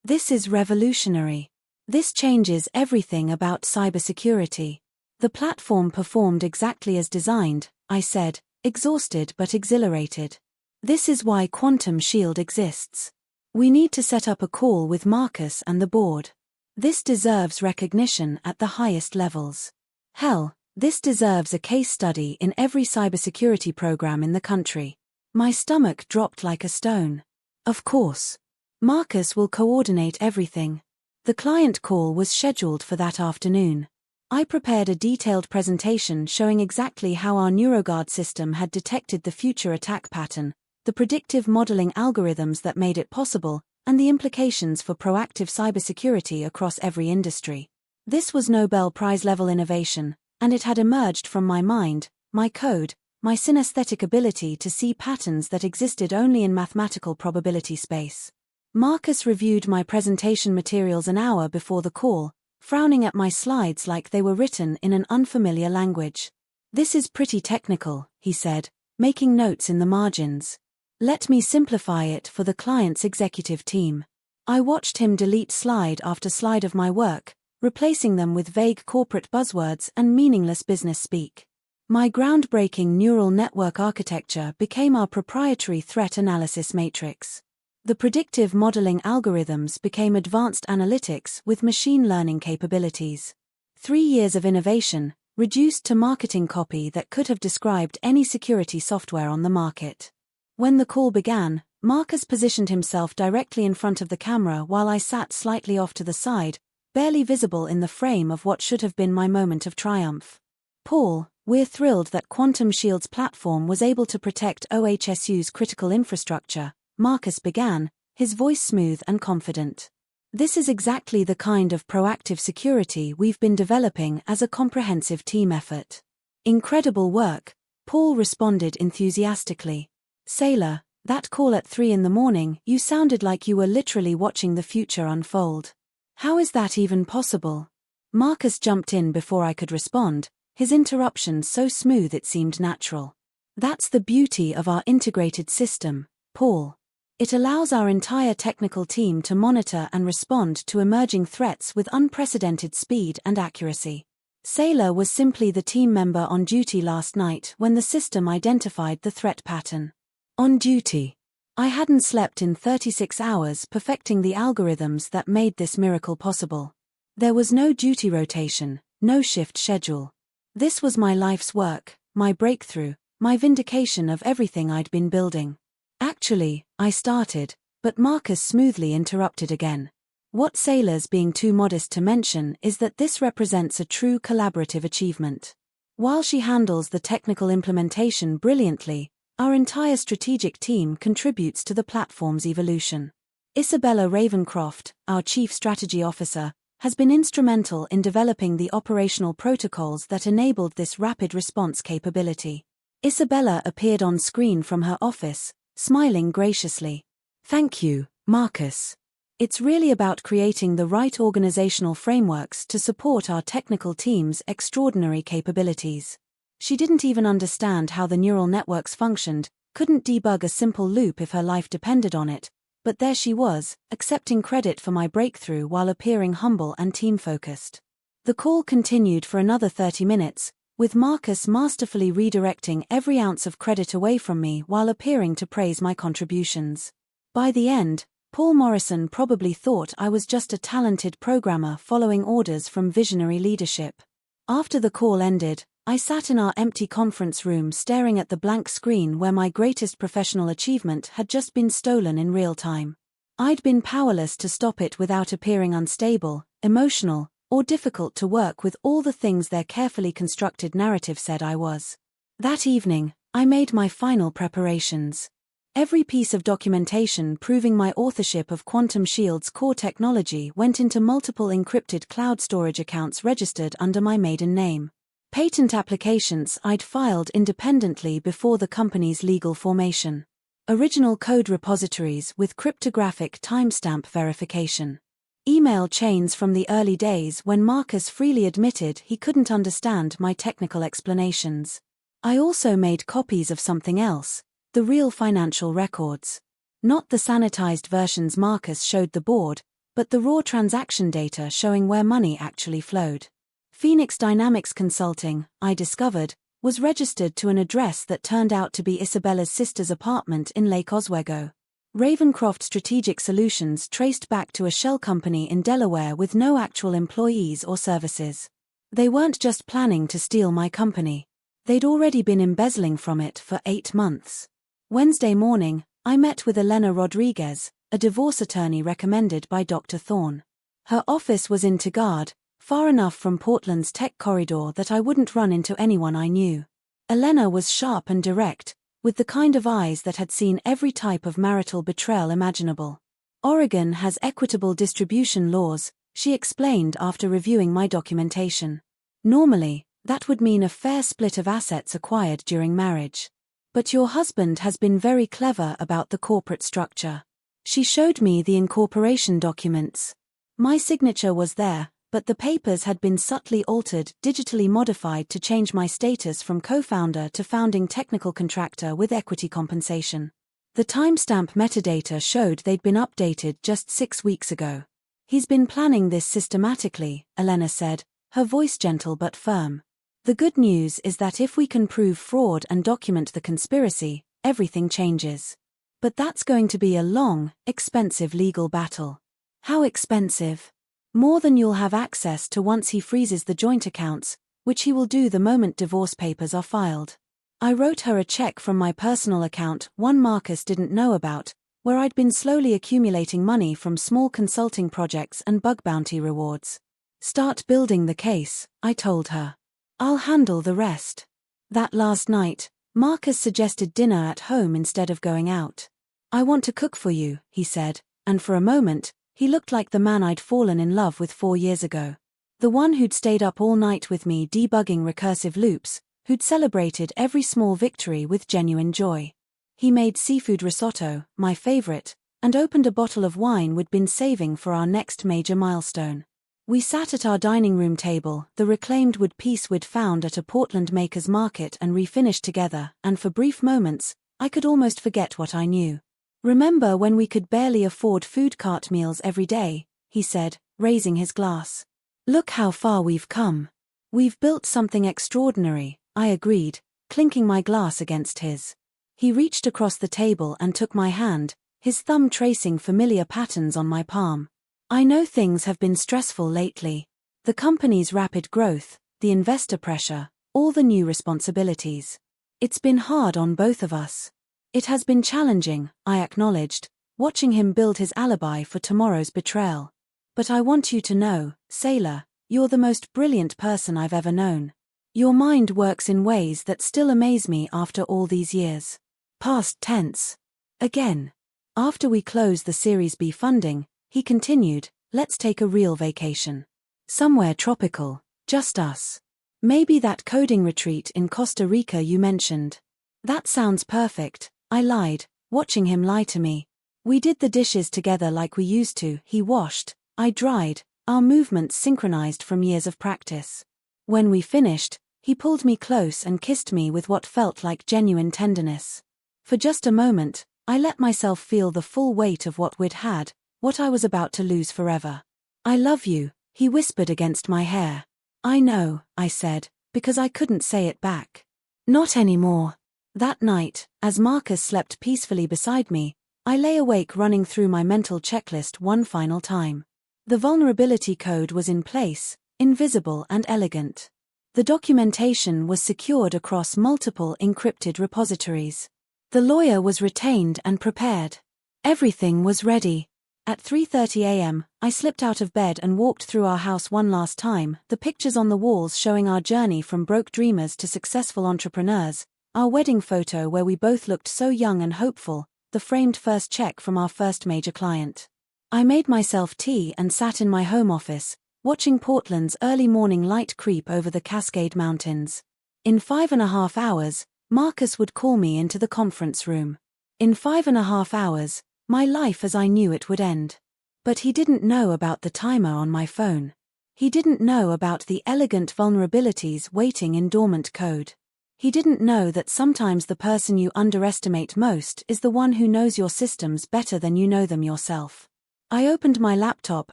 This is revolutionary. This changes everything about cybersecurity." "The platform performed exactly as designed," I said, exhausted but exhilarated. "This is why Quantum Shield exists. We need to set up a call with Marcus and the board. This deserves recognition at the highest levels. Hell, this deserves a case study in every cybersecurity program in the country." My stomach dropped like a stone. Of course. Marcus will coordinate everything. The client call was scheduled for that afternoon. I prepared a detailed presentation showing exactly how our NeuroGuard system had detected the future attack pattern, the predictive modeling algorithms that made it possible, and the implications for proactive cybersecurity across every industry. This was Nobel Prize-level innovation, and it had emerged from my mind, my code, my synesthetic ability to see patterns that existed only in mathematical probability space. Marcus reviewed my presentation materials an hour before the call, frowning at my slides like they were written in an unfamiliar language. "This is pretty technical," he said, making notes in the margins. "Let me simplify it for the client's executive team." I watched him delete slide after slide of my work, replacing them with vague corporate buzzwords and meaningless business speak. My groundbreaking neural network architecture became our proprietary threat analysis matrix. The predictive modeling algorithms became advanced analytics with machine learning capabilities. 3 years of innovation, reduced to marketing copy that could have described any security software on the market. When the call began, Marcus positioned himself directly in front of the camera while I sat slightly off to the side, barely visible in the frame of what should have been my moment of triumph. "Paul, we're thrilled that Quantum Shield's platform was able to protect OHSU's critical infrastructure," Marcus began, his voice smooth and confident. "This is exactly the kind of proactive security we've been developing as a comprehensive team effort." "Incredible work," Paul responded enthusiastically. "Sailor, that call at 3 in the morning, you sounded like you were literally watching the future unfold. How is that even possible?" Marcus jumped in before I could respond, his interruption so smooth it seemed natural. "That's the beauty of our integrated system, Paul. It allows our entire technical team to monitor and respond to emerging threats with unprecedented speed and accuracy. Sailor was simply the team member on duty last night when the system identified the threat pattern. On duty. I hadn't slept in 36 hours perfecting the algorithms that made this miracle possible. There was no duty rotation, no shift schedule. This was my life's work, my breakthrough, my vindication of everything I'd been building. "Actually," I started, but Marcus smoothly interrupted again. "What Sailor's being too modest to mention is that this represents a true collaborative achievement. While she handles the technical implementation brilliantly, our entire strategic team contributes to the platform's evolution. Isabella Ravencroft, our Chief Strategy Officer, has been instrumental in developing the operational protocols that enabled this rapid response capability." Isabella appeared on screen from her office, smiling graciously. "Thank you, Marcus. It's really about creating the right organizational frameworks to support our technical team's extraordinary capabilities." She didn't even understand how the neural networks functioned, couldn't debug a simple loop if her life depended on it, but there she was, accepting credit for my breakthrough while appearing humble and team-focused. The call continued for another 30 minutes, with Marcus masterfully redirecting every ounce of credit away from me while appearing to praise my contributions. By the end, Paul Morrison probably thought I was just a talented programmer following orders from visionary leadership. After the call ended, I sat in our empty conference room staring at the blank screen where my greatest professional achievement had just been stolen in real time. I'd been powerless to stop it without appearing unstable, emotional, or difficult to work with all the things their carefully constructed narrative said I was. That evening, I made my final preparations. Every piece of documentation proving my authorship of Quantum Shield's core technology went into multiple encrypted cloud storage accounts registered under my maiden name. Patent applications I'd filed independently before the company's legal formation. Original code repositories with cryptographic timestamp verification. Email chains from the early days when Marcus freely admitted he couldn't understand my technical explanations. I also made copies of something else, the real financial records. Not the sanitized versions Marcus showed the board, but the raw transaction data showing where money actually flowed. Phoenix Dynamics Consulting, I discovered, was registered to an address that turned out to be Isabella's sister's apartment in Lake Oswego. Ravencroft Strategic Solutions traced back to a shell company in Delaware with no actual employees or services. They weren't just planning to steal my company. They'd already been embezzling from it for 8 months. Wednesday morning, I met with Elena Rodriguez, a divorce attorney recommended by Dr. Thorne. Her office was in Tigard, far enough from Portland's tech corridor that I wouldn't run into anyone I knew. Elena was sharp and direct, with the kind of eyes that had seen every type of marital betrayal imaginable. Oregon has equitable distribution laws, she explained after reviewing my documentation. Normally, that would mean a fair split of assets acquired during marriage. But your husband has been very clever about the corporate structure. She showed me the incorporation documents. My signature was there, but the papers had been subtly altered, digitally modified to change my status from co-founder to founding technical contractor with equity compensation. The timestamp metadata showed they'd been updated just 6 weeks ago. He's been planning this systematically, Elena said, her voice gentle but firm. The good news is that if we can prove fraud and document the conspiracy, everything changes. But that's going to be a long, expensive legal battle. How expensive? More than you'll have access to once he freezes the joint accounts, which he will do the moment divorce papers are filed. I wrote her a check from my personal account, one Marcus didn't know about, where I'd been slowly accumulating money from small consulting projects and bug bounty rewards. Start building the case, I told her. I'll handle the rest. That last night, Marcus suggested dinner at home instead of going out. I want to cook for you, he said, and for a moment, he looked like the man I'd fallen in love with 4 years ago. The one who'd stayed up all night with me debugging recursive loops, who'd celebrated every small victory with genuine joy. He made seafood risotto, my favorite, and opened a bottle of wine we'd been saving for our next major milestone. We sat at our dining room table, the reclaimed wood piece we'd found at a Portland maker's market and refinished together, and for brief moments, I could almost forget what I knew. Remember when we could barely afford food cart meals every day, he said, raising his glass. Look how far we've come. We've built something extraordinary, I agreed, clinking my glass against his. He reached across the table and took my hand, his thumb tracing familiar patterns on my palm. I know things have been stressful lately. The company's rapid growth, the investor pressure, all the new responsibilities. It's been hard on both of us. It has been challenging, I acknowledged, watching him build his alibi for tomorrow's betrayal. But I want you to know, Sailor, you're the most brilliant person I've ever known. Your mind works in ways that still amaze me after all these years. Past tense. Again. After we close the Series B funding, he continued, let's take a real vacation. Somewhere tropical, just us. Maybe that coding retreat in Costa Rica you mentioned. That sounds perfect, I lied, watching him lie to me. We did the dishes together like we used to, he washed, I dried, our movements synchronized from years of practice. When we finished, he pulled me close and kissed me with what felt like genuine tenderness. For just a moment, I let myself feel the full weight of what we'd had, what I was about to lose forever. I love you, he whispered against my hair. I know, I said, because I couldn't say it back. Not anymore. That night, as Marcus slept peacefully beside me, I lay awake running through my mental checklist one final time. The vulnerability code was in place, invisible and elegant. The documentation was secured across multiple encrypted repositories. The lawyer was retained and prepared. Everything was ready. At 3:30 a.m., I slipped out of bed and walked through our house one last time, the pictures on the walls showing our journey from broke dreamers to successful entrepreneurs, our wedding photo where we both looked so young and hopeful, the framed first check from our first major client. I made myself tea and sat in my home office, watching Portland's early morning light creep over the Cascade Mountains. In 5.5 hours, Marcus would call me into the conference room. In 5.5 hours, my life as I knew it would end. But he didn't know about the timer on my phone. He didn't know about the elegant vulnerabilities waiting in dormant code. He didn't know that sometimes the person you underestimate most is the one who knows your systems better than you know them yourself. I opened my laptop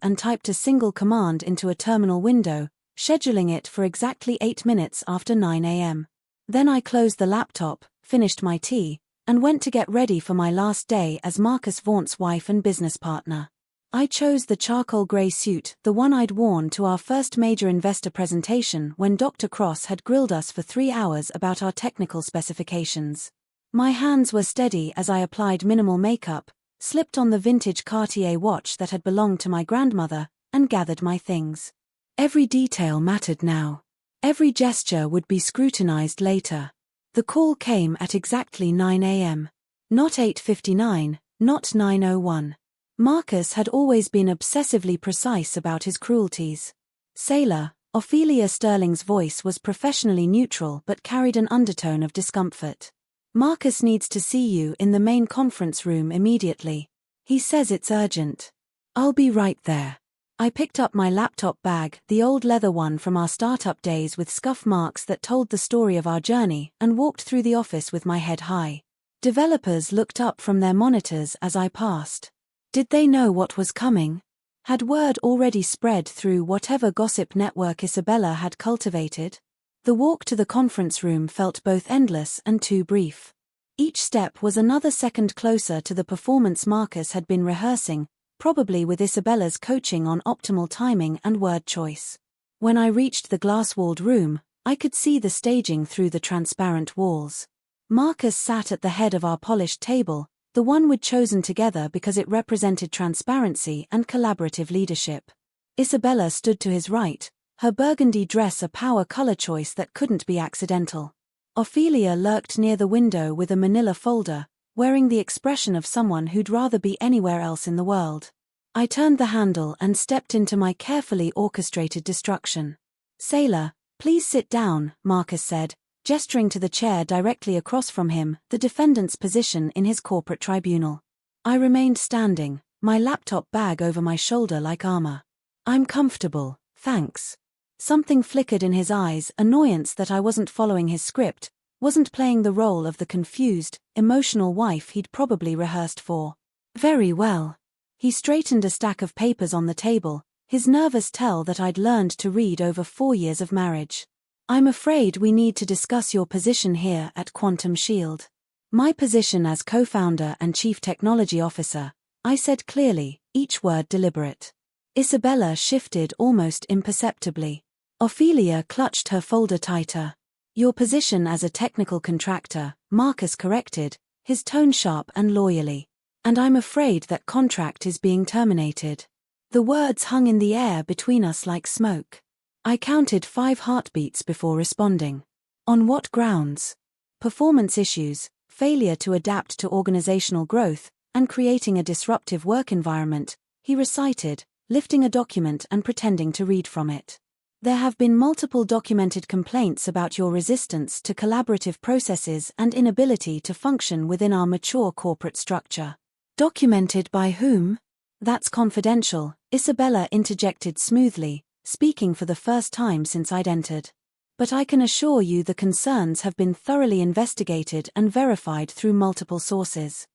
and typed a single command into a terminal window, scheduling it for exactly 8 minutes after 9 a.m. Then I closed the laptop, finished my tea, and went to get ready for my last day as Marcus Vaughnt's wife and business partner. I chose the charcoal grey suit, the one I'd worn to our first major investor presentation when Dr. Cross had grilled us for 3 hours about our technical specifications. My hands were steady as I applied minimal makeup, slipped on the vintage Cartier watch that had belonged to my grandmother, and gathered my things. Every detail mattered now. Every gesture would be scrutinized later. The call came at exactly 9 a.m. Not 8:59, not 9:01. Marcus had always been obsessively precise about his cruelties. Sailor, Ophelia Sterling's voice was professionally neutral but carried an undertone of discomfort. Marcus needs to see you in the main conference room immediately. He says it's urgent. I'll be right there. I picked up my laptop bag, the old leather one from our startup days with scuff marks that told the story of our journey, and walked through the office with my head high. Developers looked up from their monitors as I passed. Did they know what was coming? Had word already spread through whatever gossip network Isabella had cultivated? The walk to the conference room felt both endless and too brief. Each step was another second closer to the performance Marcus had been rehearsing, probably with Isabella's coaching on optimal timing and word choice. When I reached the glass-walled room, I could see the staging through the transparent walls. Marcus sat at the head of our polished table, the one we'd chosen together because it represented transparency and collaborative leadership. Isabella stood to his right, her burgundy dress a power color choice that couldn't be accidental. Ophelia lurked near the window with a manila folder, wearing the expression of someone who'd rather be anywhere else in the world. I turned the handle and stepped into my carefully orchestrated destruction. "Sailor, please sit down," Marcus said, gesturing to the chair directly across from him, the defendant's position in his corporate tribunal. I remained standing, my laptop bag over my shoulder like armor. "I'm comfortable, thanks." Something flickered in his eyes, annoyance that I wasn't following his script, wasn't playing the role of the confused, emotional wife he'd probably rehearsed for. "Very well." He straightened a stack of papers on the table, his nervous tell that I'd learned to read over 4 years of marriage. "I'm afraid we need to discuss your position here at Quantum Shield." "My position as co-founder and chief technology officer," I said clearly, each word deliberate. Isabella shifted almost imperceptibly. Ophelia clutched her folder tighter. "Your position as a technical contractor," Marcus corrected, his tone sharp and loyally. "And I'm afraid that contract is being terminated." The words hung in the air between us like smoke. I counted 5 heartbeats before responding. "On what grounds?" "Performance issues, failure to adapt to organizational growth, and creating a disruptive work environment," he recited, lifting a document and pretending to read from it. "There have been multiple documented complaints about your resistance to collaborative processes and inability to function within our mature corporate structure." "Documented by whom?" "That's confidential," Isabella interjected smoothly, speaking for the first time since I'd entered. "But I can assure you the concerns have been thoroughly investigated and verified through multiple sources."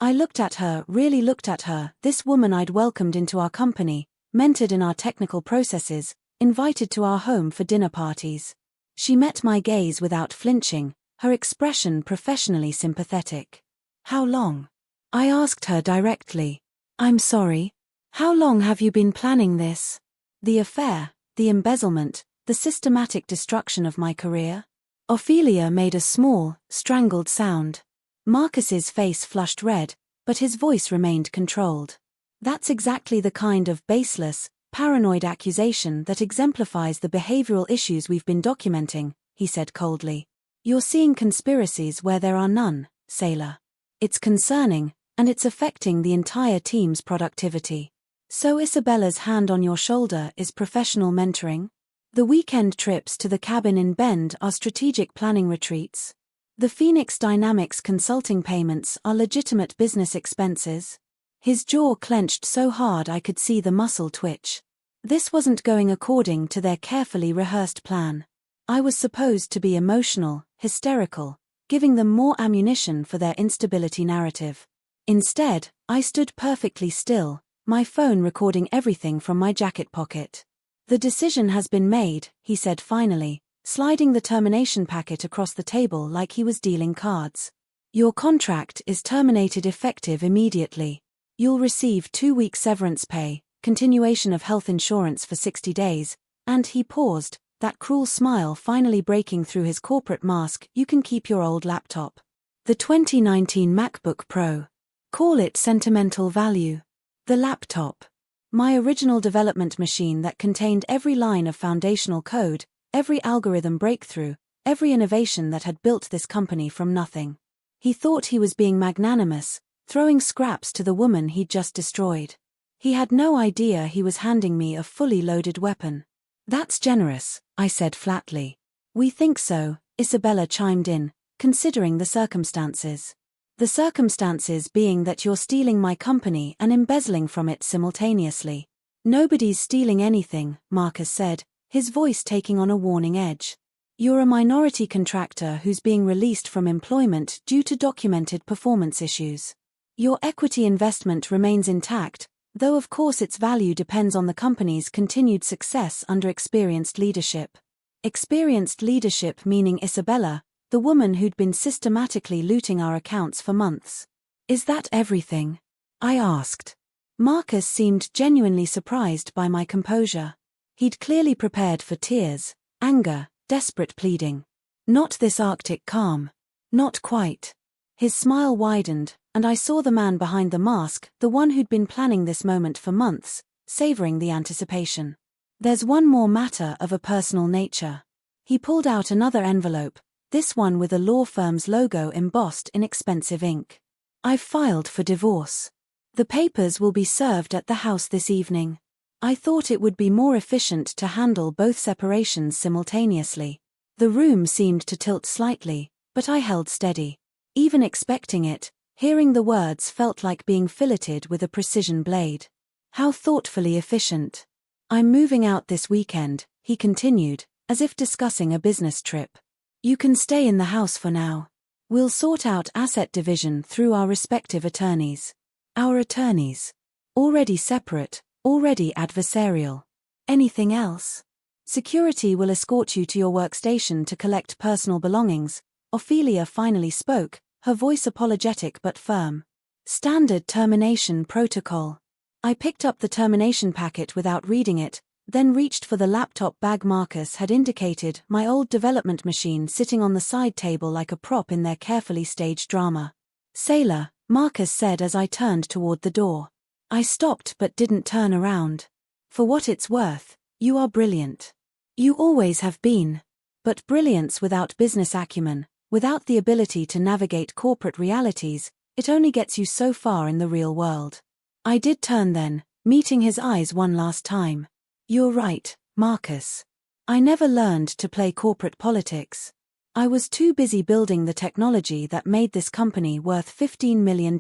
I looked at her, really looked at her, this woman I'd welcomed into our company, mentored in our technical processes, invited to our home for dinner parties. She met my gaze without flinching, her expression professionally sympathetic. "How long?" I asked her directly. "I'm sorry. How long have you been planning this?" "The affair, the embezzlement, the systematic destruction of my career?" Ophelia made a small, strangled sound. Marcus's face flushed red, but his voice remained controlled. "That's exactly the kind of baseless, paranoid accusation that exemplifies the behavioral issues we've been documenting," he said coldly. "You're seeing conspiracies where there are none, Sailor. It's concerning, and it's affecting the entire team's productivity. So Isabella's hand on your shoulder is professional mentoring? The weekend trips to the cabin in Bend are strategic planning retreats? The Phoenix Dynamics consulting payments are legitimate business expenses. His jaw clenched so hard I could see the muscle twitch. This wasn't going according to their carefully rehearsed plan. I was supposed to be emotional, hysterical, giving them more ammunition for their instability narrative. Instead, I stood perfectly still, my phone recording everything from my jacket pocket. "The decision has been made," he said finally, sliding the termination packet across the table like he was dealing cards. "Your contract is terminated effective immediately. You'll receive 2-week severance pay, continuation of health insurance for 60 days, and," he paused, that cruel smile finally breaking through his corporate mask, "you can keep your old laptop. The 2019 MacBook Pro. Call it sentimental value. The laptop. My original development machine that contained every line of foundational code, every algorithm breakthrough, every innovation that had built this company from nothing." He thought he was being magnanimous, throwing scraps to the woman he'd just destroyed. He had no idea he was handing me a fully loaded weapon. "That's generous," I said flatly. "We think so," Isabella chimed in, "considering the circumstances. The circumstances being that you're stealing my company and embezzling from it simultaneously." "Nobody's stealing anything," Marcus said, his voice taking on a warning edge. "You're a minority contractor who's being released from employment due to documented performance issues. Your equity investment remains intact, though of course its value depends on the company's continued success under experienced leadership." Experienced leadership meaning Isabella, the woman who'd been systematically looting our accounts for months. "Is that everything?" I asked. Marcus seemed genuinely surprised by my composure. He'd clearly prepared for tears, anger, desperate pleading. Not this Arctic calm. Not quite. His smile widened, and I saw the man behind the mask, the one who'd been planning this moment for months, savoring the anticipation. "There's one more matter of a personal nature." He pulled out another envelope, this one with a law firm's logo embossed in expensive ink. "I've filed for divorce. The papers will be served at the house this evening." I thought it would be more efficient to handle both separations simultaneously. The room seemed to tilt slightly, but I held steady. Even expecting it, hearing the words felt like being filleted with a precision blade. How thoughtfully efficient. "I'm moving out this weekend," he continued, as if discussing a business trip. "You can stay in the house for now. We'll sort out asset division through our respective attorneys." Our attorneys. Already separate, already adversarial. "Anything else?" "Security will escort you to your workstation to collect personal belongings," Ophelia finally spoke, her voice apologetic but firm. "Standard termination protocol." I picked up the termination packet without reading it, then reached for the laptop bag Marcus had indicated, my old development machine sitting on the side table like a prop in their carefully staged drama. "Sailor," Marcus said as I turned toward the door. I stopped but didn't turn around. "For what it's worth, you are brilliant. You always have been. But brilliance without business acumen, without the ability to navigate corporate realities, it only gets you so far in the real world." I did turn then, meeting his eyes one last time. "You're right, Marcus. I never learned to play corporate politics. I was too busy building the technology that made this company worth $15 million.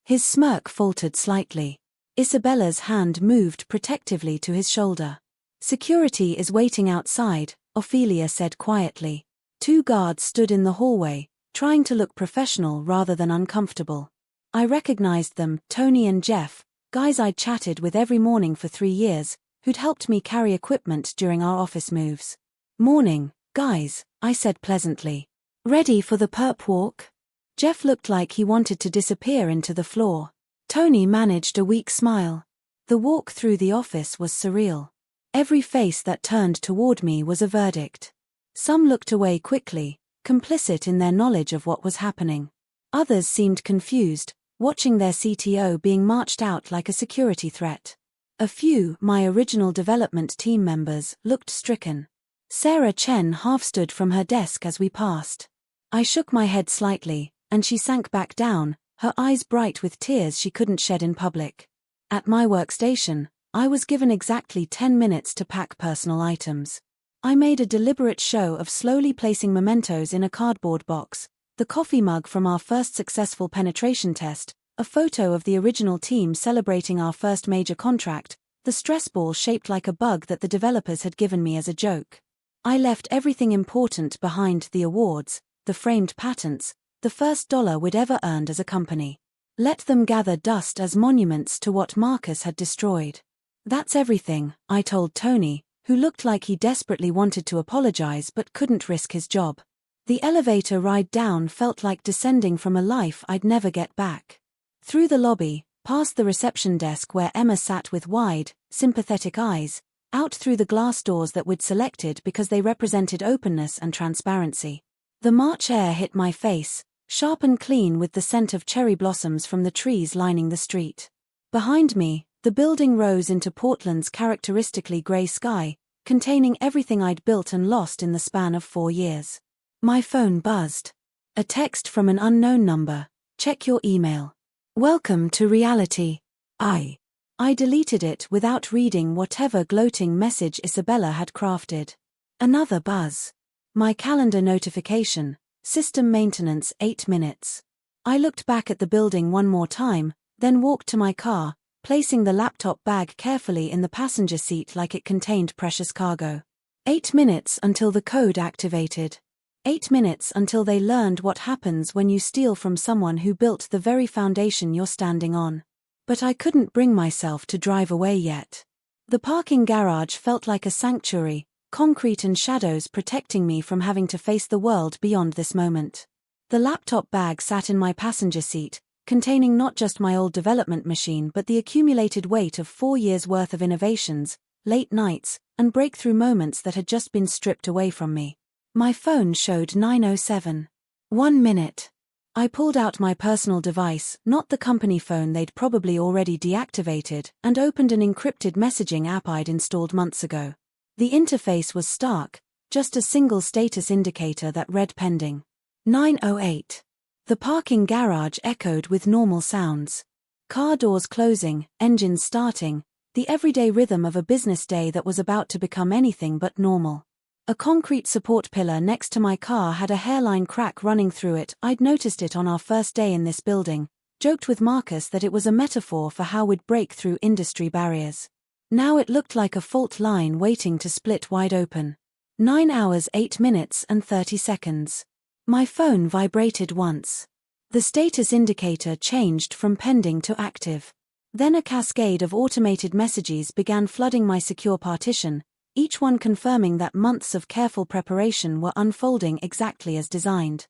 His smirk faltered slightly. Isabella's hand moved protectively to his shoulder. "Security is waiting outside," Ophelia said quietly. 2 guards stood in the hallway, trying to look professional rather than uncomfortable. I recognized them, Tony and Jeff, guys I'd chatted with every morning for 3 years, who'd helped me carry equipment during our office moves. "Morning, guys," I said pleasantly. "Ready for the perp walk?" Jeff looked like he wanted to disappear into the floor. Tony managed a weak smile. The walk through the office was surreal. Every face that turned toward me was a verdict. Some looked away quickly, complicit in their knowledge of what was happening. Others seemed confused, watching their CTO being marched out like a security threat. A few, my original development team members, looked stricken. Sarah Chen half stood from her desk as we passed. I shook my head slightly, and she sank back down, her eyes bright with tears she couldn't shed in public. At my workstation, I was given exactly 10 minutes to pack personal items. I made a deliberate show of slowly placing mementos in a cardboard box: the coffee mug from our first successful penetration test, a photo of the original team celebrating our first major contract, the stress ball shaped like a bug that the developers had given me as a joke. I left everything important behind: the awards, the framed patents, the first dollar we'd ever earned as a company. Let them gather dust as monuments to what Marcus had destroyed. That's everything, I told Tony, who looked like he desperately wanted to apologize but couldn't risk his job. The elevator ride down felt like descending from a life I'd never get back. Through the lobby, past the reception desk where Emma sat with wide, sympathetic eyes, out through the glass doors that we'd selected because they represented openness and transparency. The March air hit my face, sharp and clean with the scent of cherry blossoms from the trees lining the street. Behind me, the building rose into Portland's characteristically grey sky, containing everything I'd built and lost in the span of 4 years. My phone buzzed. A text from an unknown number: check your email. Welcome to reality. I deleted it without reading whatever gloating message Isabella had crafted. Another buzz. My calendar notification: system maintenance 8 minutes. I looked back at the building one more time, then walked to my car, placing the laptop bag carefully in the passenger seat like it contained precious cargo. 8 minutes until the code activated. 8 minutes until they learned what happens when you steal from someone who built the very foundation you're standing on. But I couldn't bring myself to drive away yet. The parking garage felt like a sanctuary, concrete and shadows protecting me from having to face the world beyond this moment. The laptop bag sat in my passenger seat, containing not just my old development machine but the accumulated weight of 4 years' worth of innovations, late nights, and breakthrough moments that had just been stripped away from me. My phone showed 9:07. 1 minute. I pulled out my personal device, not the company phone they'd probably already deactivated, and opened an encrypted messaging app I'd installed months ago. The interface was stark, just a single status indicator that read pending. 9:08. The parking garage echoed with normal sounds. Car doors closing, engines starting, the everyday rhythm of a business day that was about to become anything but normal. A concrete support pillar next to my car had a hairline crack running through it. I'd noticed it on our first day in this building, joked with Marcus that it was a metaphor for how we'd break through industry barriers. Now it looked like a fault line waiting to split wide open. 9 hours 8 minutes and 30 seconds. My phone vibrated once. The status indicator changed from pending to active. Then a cascade of automated messages began flooding my secure partition, each one confirming that months of careful preparation were unfolding exactly as designed.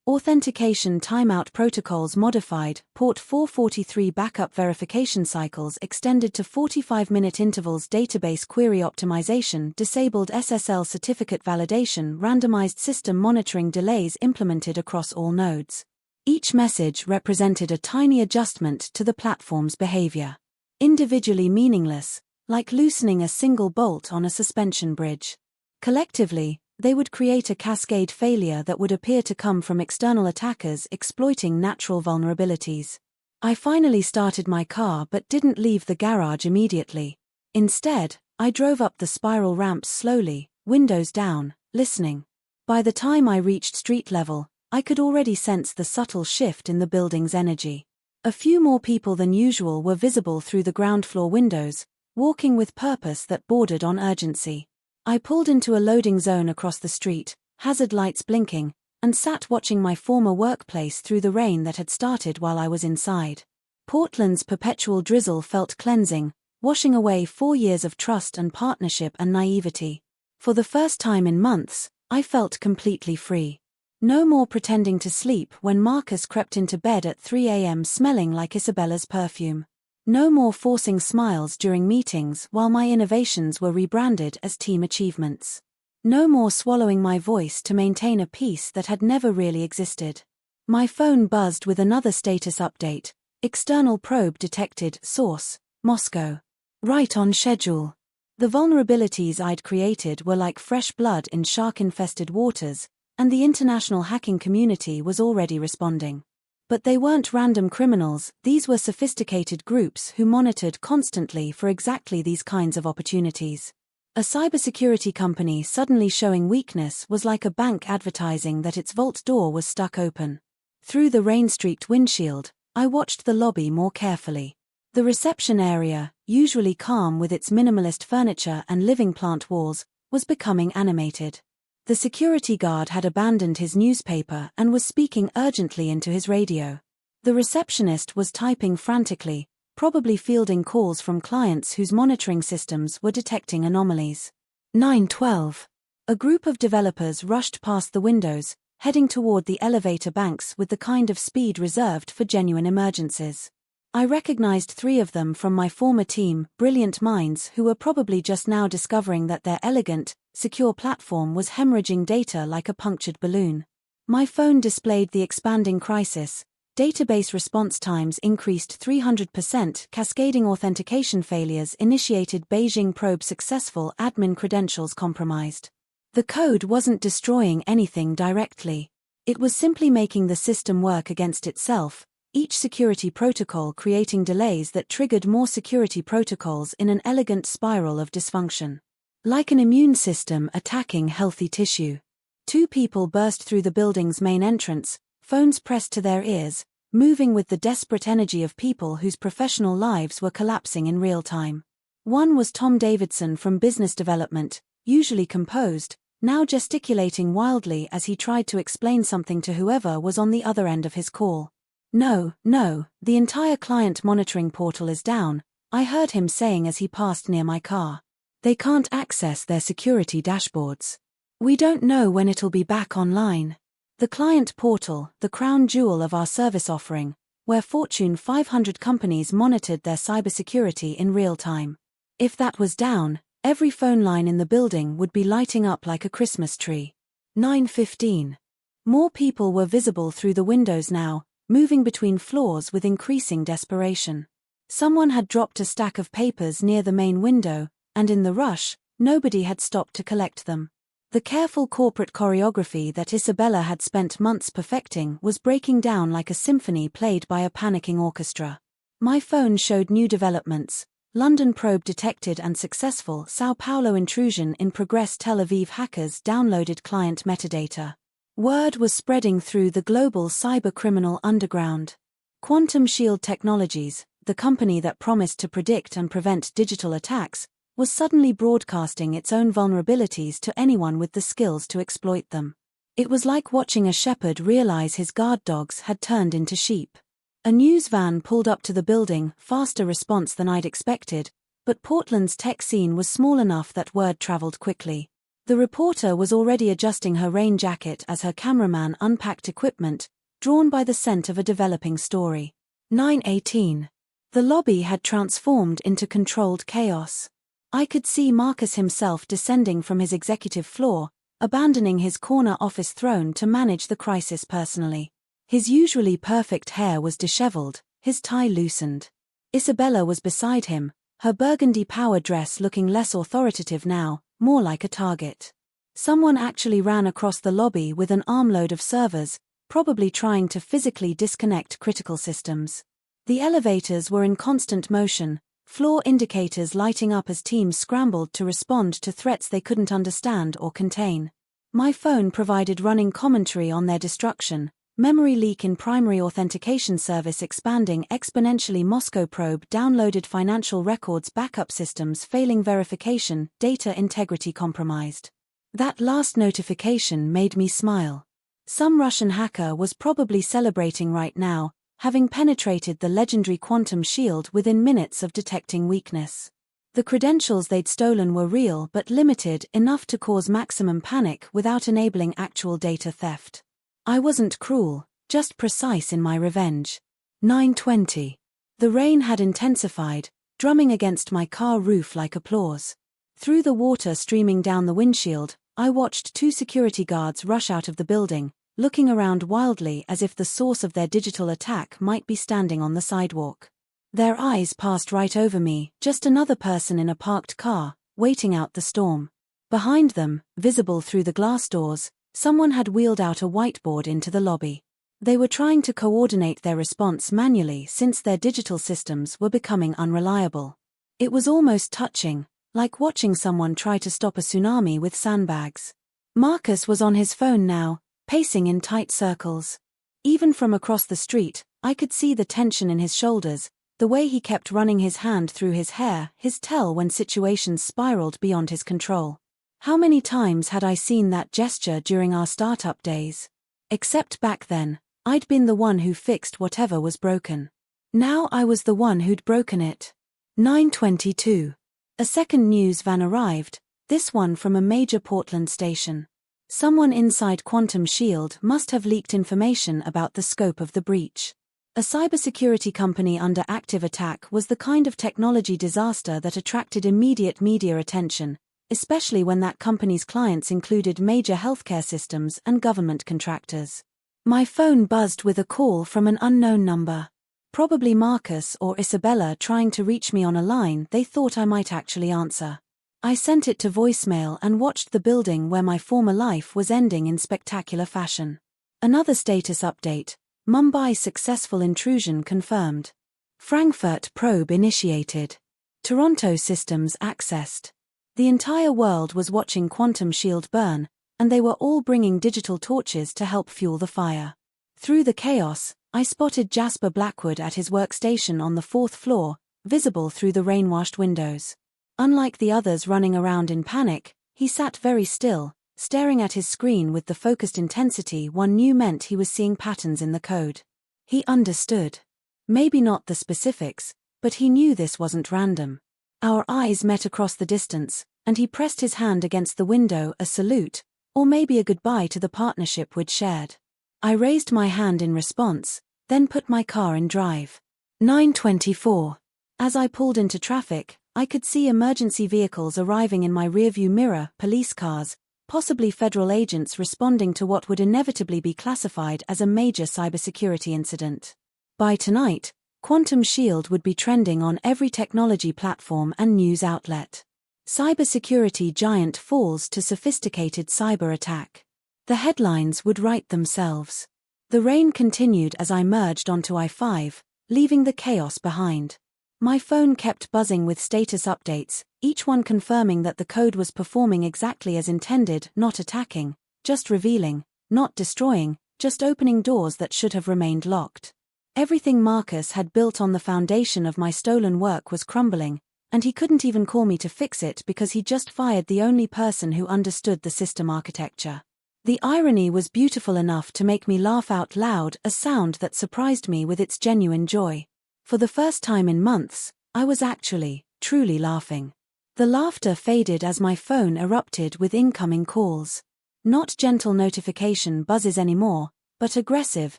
Authentication timeout protocols modified, port 443 backup verification cycles extended to 45-minute intervals, database query optimization disabled, SSL certificate validation, randomized system monitoring delays implemented across all nodes. Each message represented a tiny adjustment to the platform's behavior. Individually meaningless, like loosening a single bolt on a suspension bridge. Collectively, they would create a cascade failure that would appear to come from external attackers exploiting natural vulnerabilities. I finally started my car but didn't leave the garage immediately. Instead, I drove up the spiral ramps slowly, windows down, listening. By the time I reached street level, I could already sense the subtle shift in the building's energy. A few more people than usual were visible through the ground floor windows, walking with purpose that bordered on urgency. I pulled into a loading zone across the street, hazard lights blinking, and sat watching my former workplace through the rain that had started while I was inside. Portland's perpetual drizzle felt cleansing, washing away 4 years of trust and partnership and naivety. For the first time in months, I felt completely free. No more pretending to sleep when Marcus crept into bed at 3 a.m. smelling like Isabella's perfume. No more forcing smiles during meetings while my innovations were rebranded as team achievements. No more swallowing my voice to maintain a peace that had never really existed. My phone buzzed with another status update. External probe detected, source, Moscow. Right on schedule. The vulnerabilities I'd created were like fresh blood in shark-infested waters, and the international hacking community was already responding. But they weren't random criminals, these were sophisticated groups who monitored constantly for exactly these kinds of opportunities. A cybersecurity company suddenly showing weakness was like a bank advertising that its vault door was stuck open. Through the rain-streaked windshield, I watched the lobby more carefully. The reception area, usually calm with its minimalist furniture and living plant walls, was becoming animated. The security guard had abandoned his newspaper and was speaking urgently into his radio. The receptionist was typing frantically, probably fielding calls from clients whose monitoring systems were detecting anomalies. 9:12. A group of developers rushed past the windows, heading toward the elevator banks with the kind of speed reserved for genuine emergencies. I recognized 3 of them from my former team, brilliant minds who were probably just now discovering that their elegant, secure platform was hemorrhaging data like a punctured balloon. My phone displayed the expanding crisis. Database response times increased 300%, cascading authentication failures initiated, Beijing probe successful, admin credentials compromised. The code wasn't destroying anything directly. It was simply making the system work against itself, each security protocol creating delays that triggered more security protocols in an elegant spiral of dysfunction. Like an immune system attacking healthy tissue. 2 people burst through the building's main entrance, phones pressed to their ears, moving with the desperate energy of people whose professional lives were collapsing in real time. One was Tom Davidson from business development, usually composed, now gesticulating wildly as he tried to explain something to whoever was on the other end of his call. No, the entire client monitoring portal is down, I heard him saying as he passed near my car. They can't access their security dashboards. We don't know when it'll be back online. The client portal, the crown jewel of our service offering, where Fortune 500 companies monitored their cybersecurity in real time. If that was down, every phone line in the building would be lighting up like a Christmas tree. 9:15. More people were visible through the windows now, moving between floors with increasing desperation. Someone had dropped a stack of papers near the main window, and in the rush, nobody had stopped to collect them. The careful corporate choreography that Isabella had spent months perfecting was breaking down like a symphony played by a panicking orchestra. My phone showed new developments. London probe detected and successful, Sao Paulo intrusion in progress, Tel Aviv hackers downloaded client metadata. Word was spreading through the global cybercriminal underground. Quantum Shield Technologies, the company that promised to predict and prevent digital attacks, was suddenly broadcasting its own vulnerabilities to anyone with the skills to exploit them. It was like watching a shepherd realize his guard dogs had turned into sheep. A news van pulled up to the building, faster response than I'd expected, but Portland's tech scene was small enough that word traveled quickly. The reporter was already adjusting her rain jacket as her cameraman unpacked equipment, drawn by the scent of a developing story. 9:18. The lobby had transformed into controlled chaos. I could see Marcus himself descending from his executive floor, abandoning his corner office throne to manage the crisis personally. His usually perfect hair was disheveled, his tie loosened. Isabella was beside him, her burgundy power dress looking less authoritative now, more like a target. Someone actually ran across the lobby with an armload of servers, probably trying to physically disconnect critical systems. The elevators were in constant motion, floor indicators lighting up as teams scrambled to respond to threats they couldn't understand or contain. My phone provided running commentary on their destruction, memory leak in primary authentication service expanding exponentially, Moscow probe downloaded financial records, backup systems failing, verification, data integrity compromised. That last notification made me smile. Some Russian hacker was probably celebrating right now, having penetrated the legendary quantum shield within minutes of detecting weakness. The credentials they'd stolen were real but limited enough to cause maximum panic without enabling actual data theft. I wasn't cruel, just precise in my revenge. 9:20. The rain had intensified, drumming against my car roof like applause. Through the water streaming down the windshield, I watched 2 security guards rush out of the building, looking around wildly as if the source of their digital attack might be standing on the sidewalk. Their eyes passed right over me, just another person in a parked car, waiting out the storm. Behind them, visible through the glass doors, someone had wheeled out a whiteboard into the lobby. They were trying to coordinate their response manually since their digital systems were becoming unreliable. It was almost touching, like watching someone try to stop a tsunami with sandbags. Marcus was on his phone now, pacing in tight circles. Even from across the street, I could see the tension in his shoulders, the way he kept running his hand through his hair, his tell when situations spiraled beyond his control. How many times had I seen that gesture during our startup days? Except back then, I'd been the one who fixed whatever was broken. Now I was the one who'd broken it. 9:22. A second news van arrived, this one from a major Portland station. Someone inside Quantum Shield must have leaked information about the scope of the breach. A cybersecurity company under active attack was the kind of technology disaster that attracted immediate media attention, especially when that company's clients included major healthcare systems and government contractors. My phone buzzed with a call from an unknown number. Probably Marcus or Isabella trying to reach me on a line they thought I might actually answer. I sent it to voicemail and watched the building where my former life was ending in spectacular fashion. Another status update: Mumbai successful intrusion confirmed. Frankfurt probe initiated. Toronto systems accessed. The entire world was watching Quantum Shield burn, and they were all bringing digital torches to help fuel the fire. Through the chaos, I spotted Jasper Blackwood at his workstation on the 4th floor, visible through the rain-washed windows. Unlike the others running around in panic, he sat very still, staring at his screen with the focused intensity one knew meant he was seeing patterns in the code. He understood. Maybe not the specifics, but he knew this wasn't random. Our eyes met across the distance, and he pressed his hand against the window, a salute, or maybe a goodbye to the partnership we'd shared. I raised my hand in response, then put my car in drive. 9:24. As I pulled into traffic, I could see emergency vehicles arriving in my rearview mirror, police cars, possibly federal agents responding to what would inevitably be classified as a major cybersecurity incident. By tonight, Quantum Shield would be trending on every technology platform and news outlet. Cybersecurity giant falls to sophisticated cyber attack. The headlines would write themselves. The rain continued as I merged onto I-5, leaving the chaos behind. My phone kept buzzing with status updates, each one confirming that the code was performing exactly as intended, not attacking, just revealing, not destroying, just opening doors that should have remained locked. Everything Marcus had built on the foundation of my stolen work was crumbling, and he couldn't even call me to fix it because he just fired the only person who understood the system architecture. The irony was beautiful enough to make me laugh out loud, a sound that surprised me with its genuine joy. For the first time in months, I was actually, truly laughing. The laughter faded as my phone erupted with incoming calls. Not gentle notification buzzes anymore, but aggressive,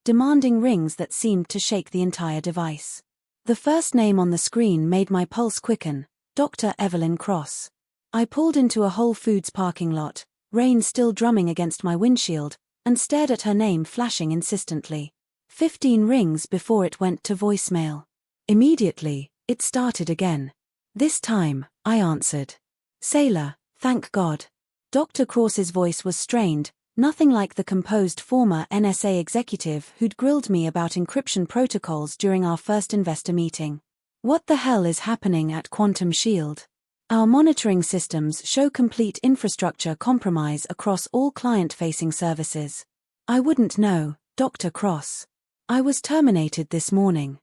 demanding rings that seemed to shake the entire device. The first name on the screen made my pulse quicken: Dr. Evelyn Cross. I pulled into a Whole Foods parking lot, rain still drumming against my windshield, and stared at her name flashing insistently. 15 rings before it went to voicemail. Immediately, it started again. This time, I answered. "Sailor, thank God." Dr. Cross's voice was strained, nothing like the composed former NSA executive who'd grilled me about encryption protocols during our first investor meeting. "What the hell is happening at Quantum Shield? Our monitoring systems show complete infrastructure compromise across all client-facing services." "I wouldn't know, Dr. Cross. I was terminated this morning."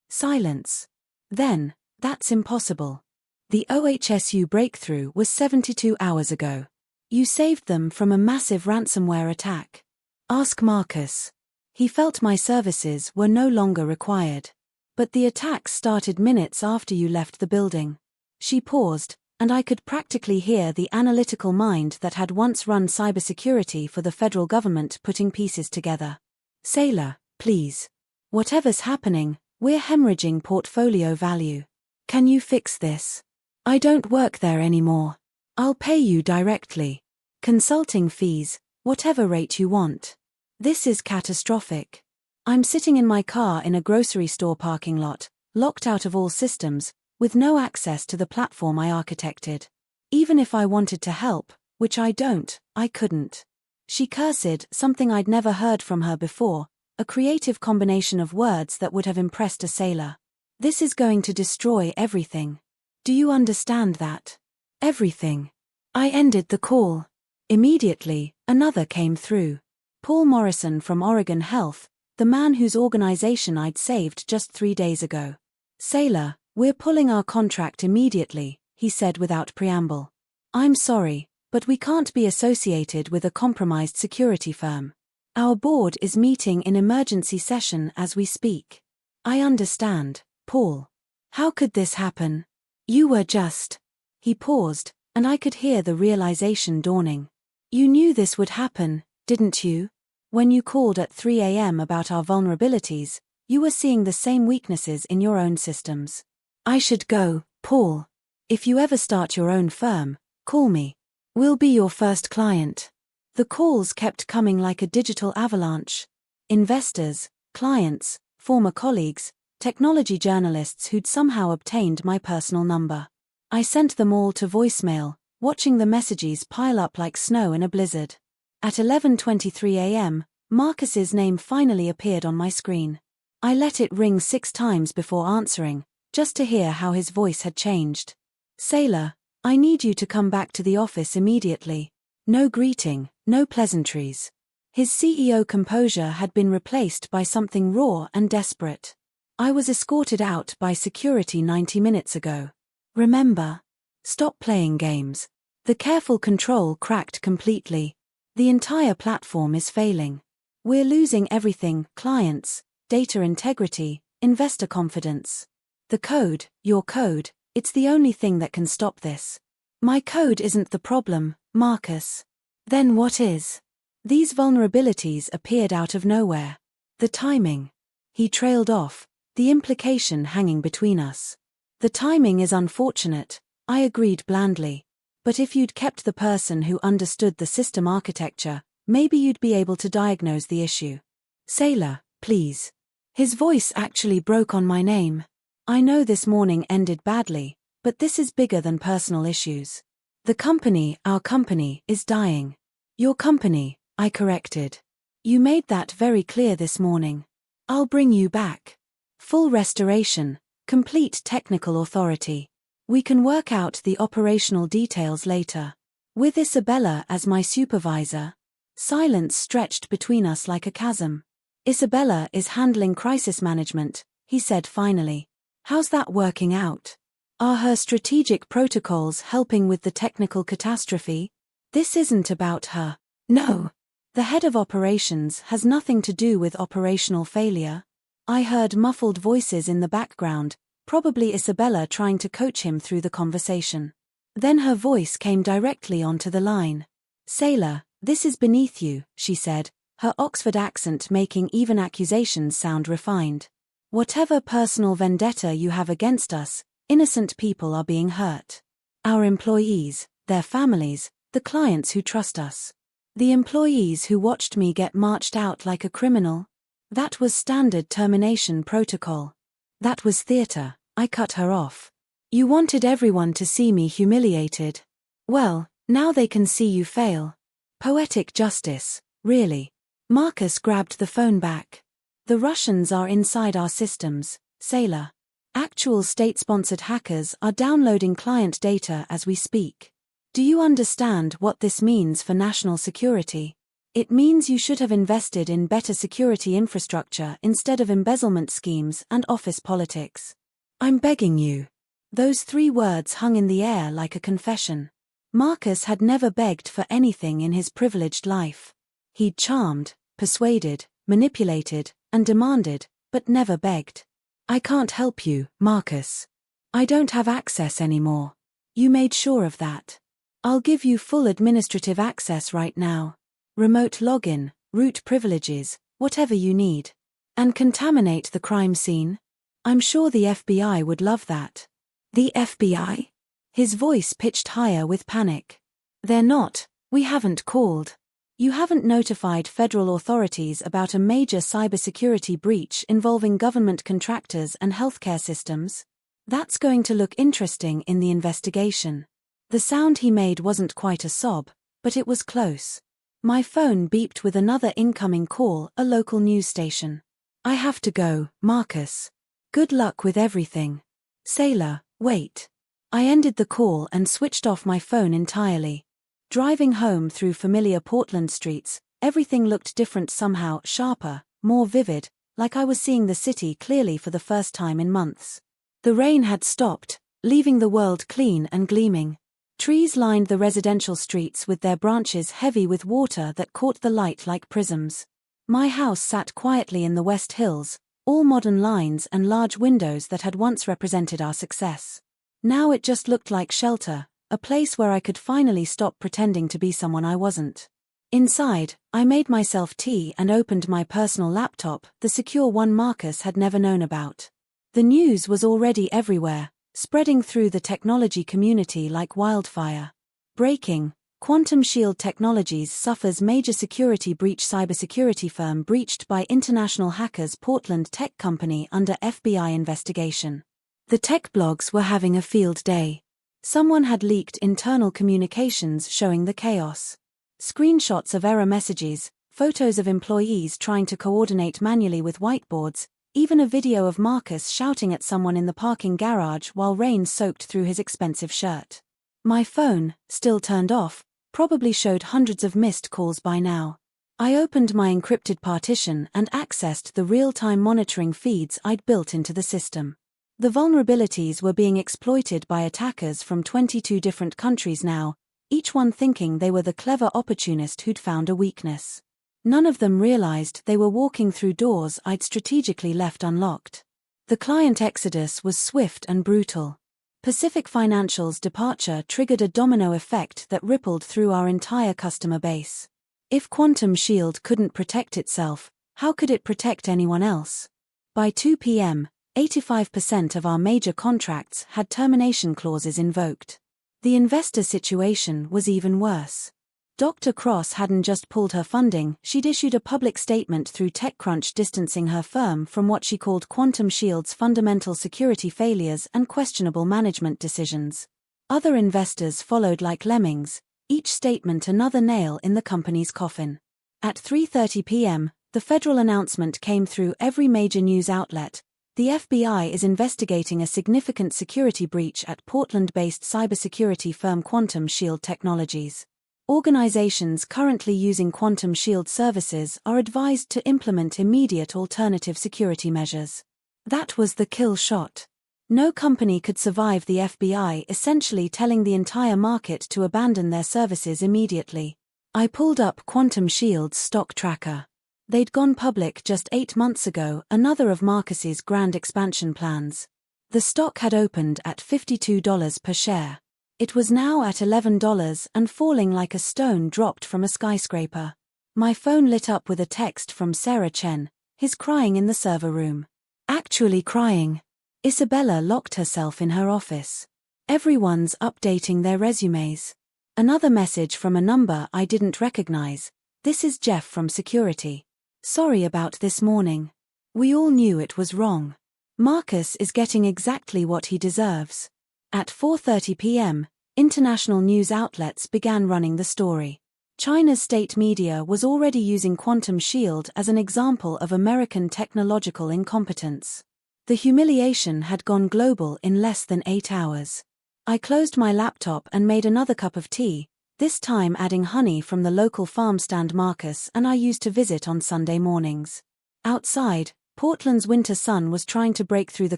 Silence. Then, "That's impossible. The OHSU breakthrough was 72 hours ago. You saved them from a massive ransomware attack. Ask Marcus. He felt my services were no longer required. But the attacks started minutes after you left the building." She paused, and I could practically hear the analytical mind that had once run cybersecurity for the federal government putting pieces together. "Sailor, please. Whatever's happening, we're hemorrhaging portfolio value. Can you fix this? I don't work there anymore. I'll pay you directly. Consulting fees, whatever rate you want. This is catastrophic. I'm sitting in my car in a grocery store parking lot, locked out of all systems, with no access to the platform I architected. Even if I wanted to help, which I don't, I couldn't." She cursed, something I'd never heard from her before, a creative combination of words that would have impressed a sailor. "This is going to destroy everything. Do you understand that? Everything. I ended the call. Immediately, another came through. Paul Morrison from Oregon Health, the man whose organization I'd saved just 3 days ago. Sailor, we're pulling our contract immediately, he said without preamble. I'm sorry, but we can't be associated with a compromised security firm. Our board is meeting in emergency session as we speak. I understand, Paul. How could this happen? You were just... He paused, and I could hear the realization dawning. You knew this would happen, didn't you? When you called at 3 a.m. about our vulnerabilities, you were seeing the same weaknesses in your own systems. I should go, Paul. If you ever start your own firm, call me. We'll be your first client. The calls kept coming like a digital avalanche. Investors, clients, former colleagues, technology journalists who'd somehow obtained my personal number. I sent them all to voicemail, watching the messages pile up like snow in a blizzard. At 11:23 a.m., Marcus's name finally appeared on my screen. I let it ring 6 times before answering, just to hear how his voice had changed. Sailor, I need you to come back to the office immediately. No greeting, no pleasantries. His CEO composure had been replaced by something raw and desperate. I was escorted out by security 90 minutes ago. Remember? Stop playing games. The careful control cracked completely. The entire platform is failing. We're losing everything: clients, data integrity, investor confidence. The code, your code, it's the only thing that can stop this. My code isn't the problem, Marcus. Then what is? These vulnerabilities appeared out of nowhere. The timing. He trailed off, the implication hanging between us. The timing is unfortunate, I agreed blandly. But if you'd kept the person who understood the system architecture, maybe you'd be able to diagnose the issue. Sailor, please. His voice actually broke on my name. I know this morning ended badly, but this is bigger than personal issues. The company, our company, is dying. Your company, I corrected. You made that very clear this morning. I'll bring you back. Full restoration. Complete technical authority. We can work out the operational details later. With Isabella as my supervisor. Silence stretched between us like a chasm. Isabella is handling crisis management, he said finally. How's that working out? Are her strategic protocols helping with the technical catastrophe? This isn't about her. No. The head of operations has nothing to do with operational failure. I heard muffled voices in the background, probably Isabella trying to coach him through the conversation. Then her voice came directly onto the line. Sailor, this is beneath you, she said, her Oxford accent making even accusations sound refined. Whatever personal vendetta you have against us, innocent people are being hurt. Our employees, their families, the clients who trust us. The employees who watched me get marched out like a criminal. That was standard termination protocol. That was theater, I cut her off. You wanted everyone to see me humiliated. Well, now they can see you fail. Poetic justice, really. Marcus grabbed the phone back. The Russians are inside our systems, Sailor. Actual state-sponsored hackers are downloading client data as we speak. Do you understand what this means for national security? It means you should have invested in better security infrastructure instead of embezzlement schemes and office politics. I'm begging you. Those 3 words hung in the air like a confession. Marcus had never begged for anything in his privileged life. He'd charmed, persuaded, manipulated, and demanded, but never begged. I can't help you, Marcus. I don't have access anymore. You made sure of that. I'll give you full administrative access right now. Remote login, root privileges, whatever you need. And contaminate the crime scene? I'm sure the FBI would love that. The FBI? His voice pitched higher with panic. They're not, we haven't called. You haven't notified federal authorities about a major cybersecurity breach involving government contractors and healthcare systems? That's going to look interesting in the investigation. The sound he made wasn't quite a sob, but it was close. My phone beeped with another incoming call, a local news station. I have to go, Marcus. Good luck with everything. Sailor, wait. I ended the call and switched off my phone entirely. Driving home through familiar Portland streets, everything looked different somehow, sharper, more vivid, like I was seeing the city clearly for the first time in months. The rain had stopped, leaving the world clean and gleaming. Trees lined the residential streets with their branches heavy with water that caught the light like prisms. My house sat quietly in the West Hills, all modern lines and large windows that had once represented our success. Now it just looked like shelter, a place where I could finally stop pretending to be someone I wasn't. Inside, I made myself tea and opened my personal laptop, the secure one Marcus had never known about. The news was already everywhere, spreading through the technology community like wildfire. Breaking: Quantum Shield Technologies suffers major security breach. Cybersecurity firm breached by international hackers. Portland tech company under FBI investigation. The tech blogs were having a field day. Someone had leaked internal communications showing the chaos. Screenshots of error messages, photos of employees trying to coordinate manually with whiteboards, even a video of Marcus shouting at someone in the parking garage while rain soaked through his expensive shirt. My phone, still turned off, probably showed hundreds of missed calls by now. I opened my encrypted partition and accessed the real-time monitoring feeds I'd built into the system. The vulnerabilities were being exploited by attackers from 22 different countries now, each one thinking they were the clever opportunist who'd found a weakness. None of them realized they were walking through doors I'd strategically left unlocked. The client exodus was swift and brutal. Pacific Financial's departure triggered a domino effect that rippled through our entire customer base. If Quantum Shield couldn't protect itself, how could it protect anyone else? By 2 p.m., 85% of our major contracts had termination clauses invoked. The investor situation was even worse. Dr. Cross hadn't just pulled her funding, she'd issued a public statement through TechCrunch distancing her firm from what she called Quantum Shield's fundamental security failures and questionable management decisions. Other investors followed like lemmings, each statement another nail in the company's coffin. At 3:30 p.m., the federal announcement came through every major news outlet. The FBI is investigating a significant security breach at Portland-based cybersecurity firm Quantum Shield Technologies. Organizations currently using Quantum Shield services are advised to implement immediate alternative security measures. That was the kill shot. No company could survive the FBI essentially telling the entire market to abandon their services immediately. I pulled up Quantum Shield's stock tracker. They'd gone public just 8 months ago, another of Marcus's grand expansion plans. The stock had opened at $52 per share. It was now at $11 and falling like a stone dropped from a skyscraper. My phone lit up with a text from Sarah Chen, his crying in the server room. Actually crying. Isabella locked herself in her office. Everyone's updating their resumes. Another message from a number I didn't recognize. This is Jeff from security. Sorry about this morning. We all knew it was wrong. Marcus is getting exactly what he deserves. At 4:30 p.m., international news outlets began running the story. China's state media was already using Quantum Shield as an example of American technological incompetence. The humiliation had gone global in less than 8 hours. I closed my laptop and made another cup of tea, this time adding honey from the local farm stand Marcus and I used to visit on Sunday mornings. Outside, Portland's winter sun was trying to break through the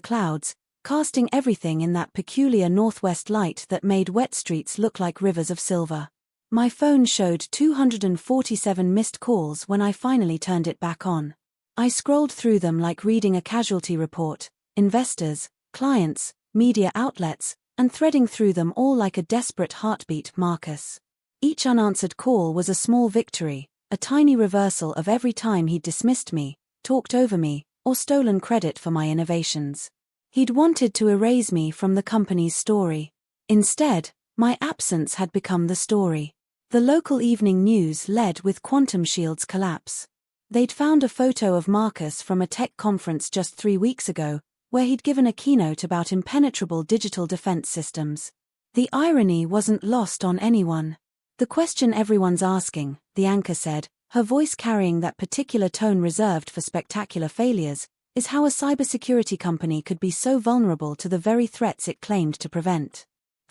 clouds, casting everything in that peculiar northwest light that made wet streets look like rivers of silver. My phone showed 247 missed calls when I finally turned it back on. I scrolled through them like reading a casualty report, investors, clients, media outlets, and threading through them all like a desperate heartbeat. Marcus. Each unanswered call was a small victory, a tiny reversal of every time he'd dismissed me, talked over me, or stolen credit for my innovations. He'd wanted to erase me from the company's story. Instead, my absence had become the story. The local evening news led with Quantum Shield's collapse. They'd found a photo of Marcus from a tech conference just 3 weeks ago, where he'd given a keynote about impenetrable digital defense systems. The irony wasn't lost on anyone. The question everyone's asking, the anchor said, her voice carrying that particular tone reserved for spectacular failures, is how a cybersecurity company could be so vulnerable to the very threats it claimed to prevent.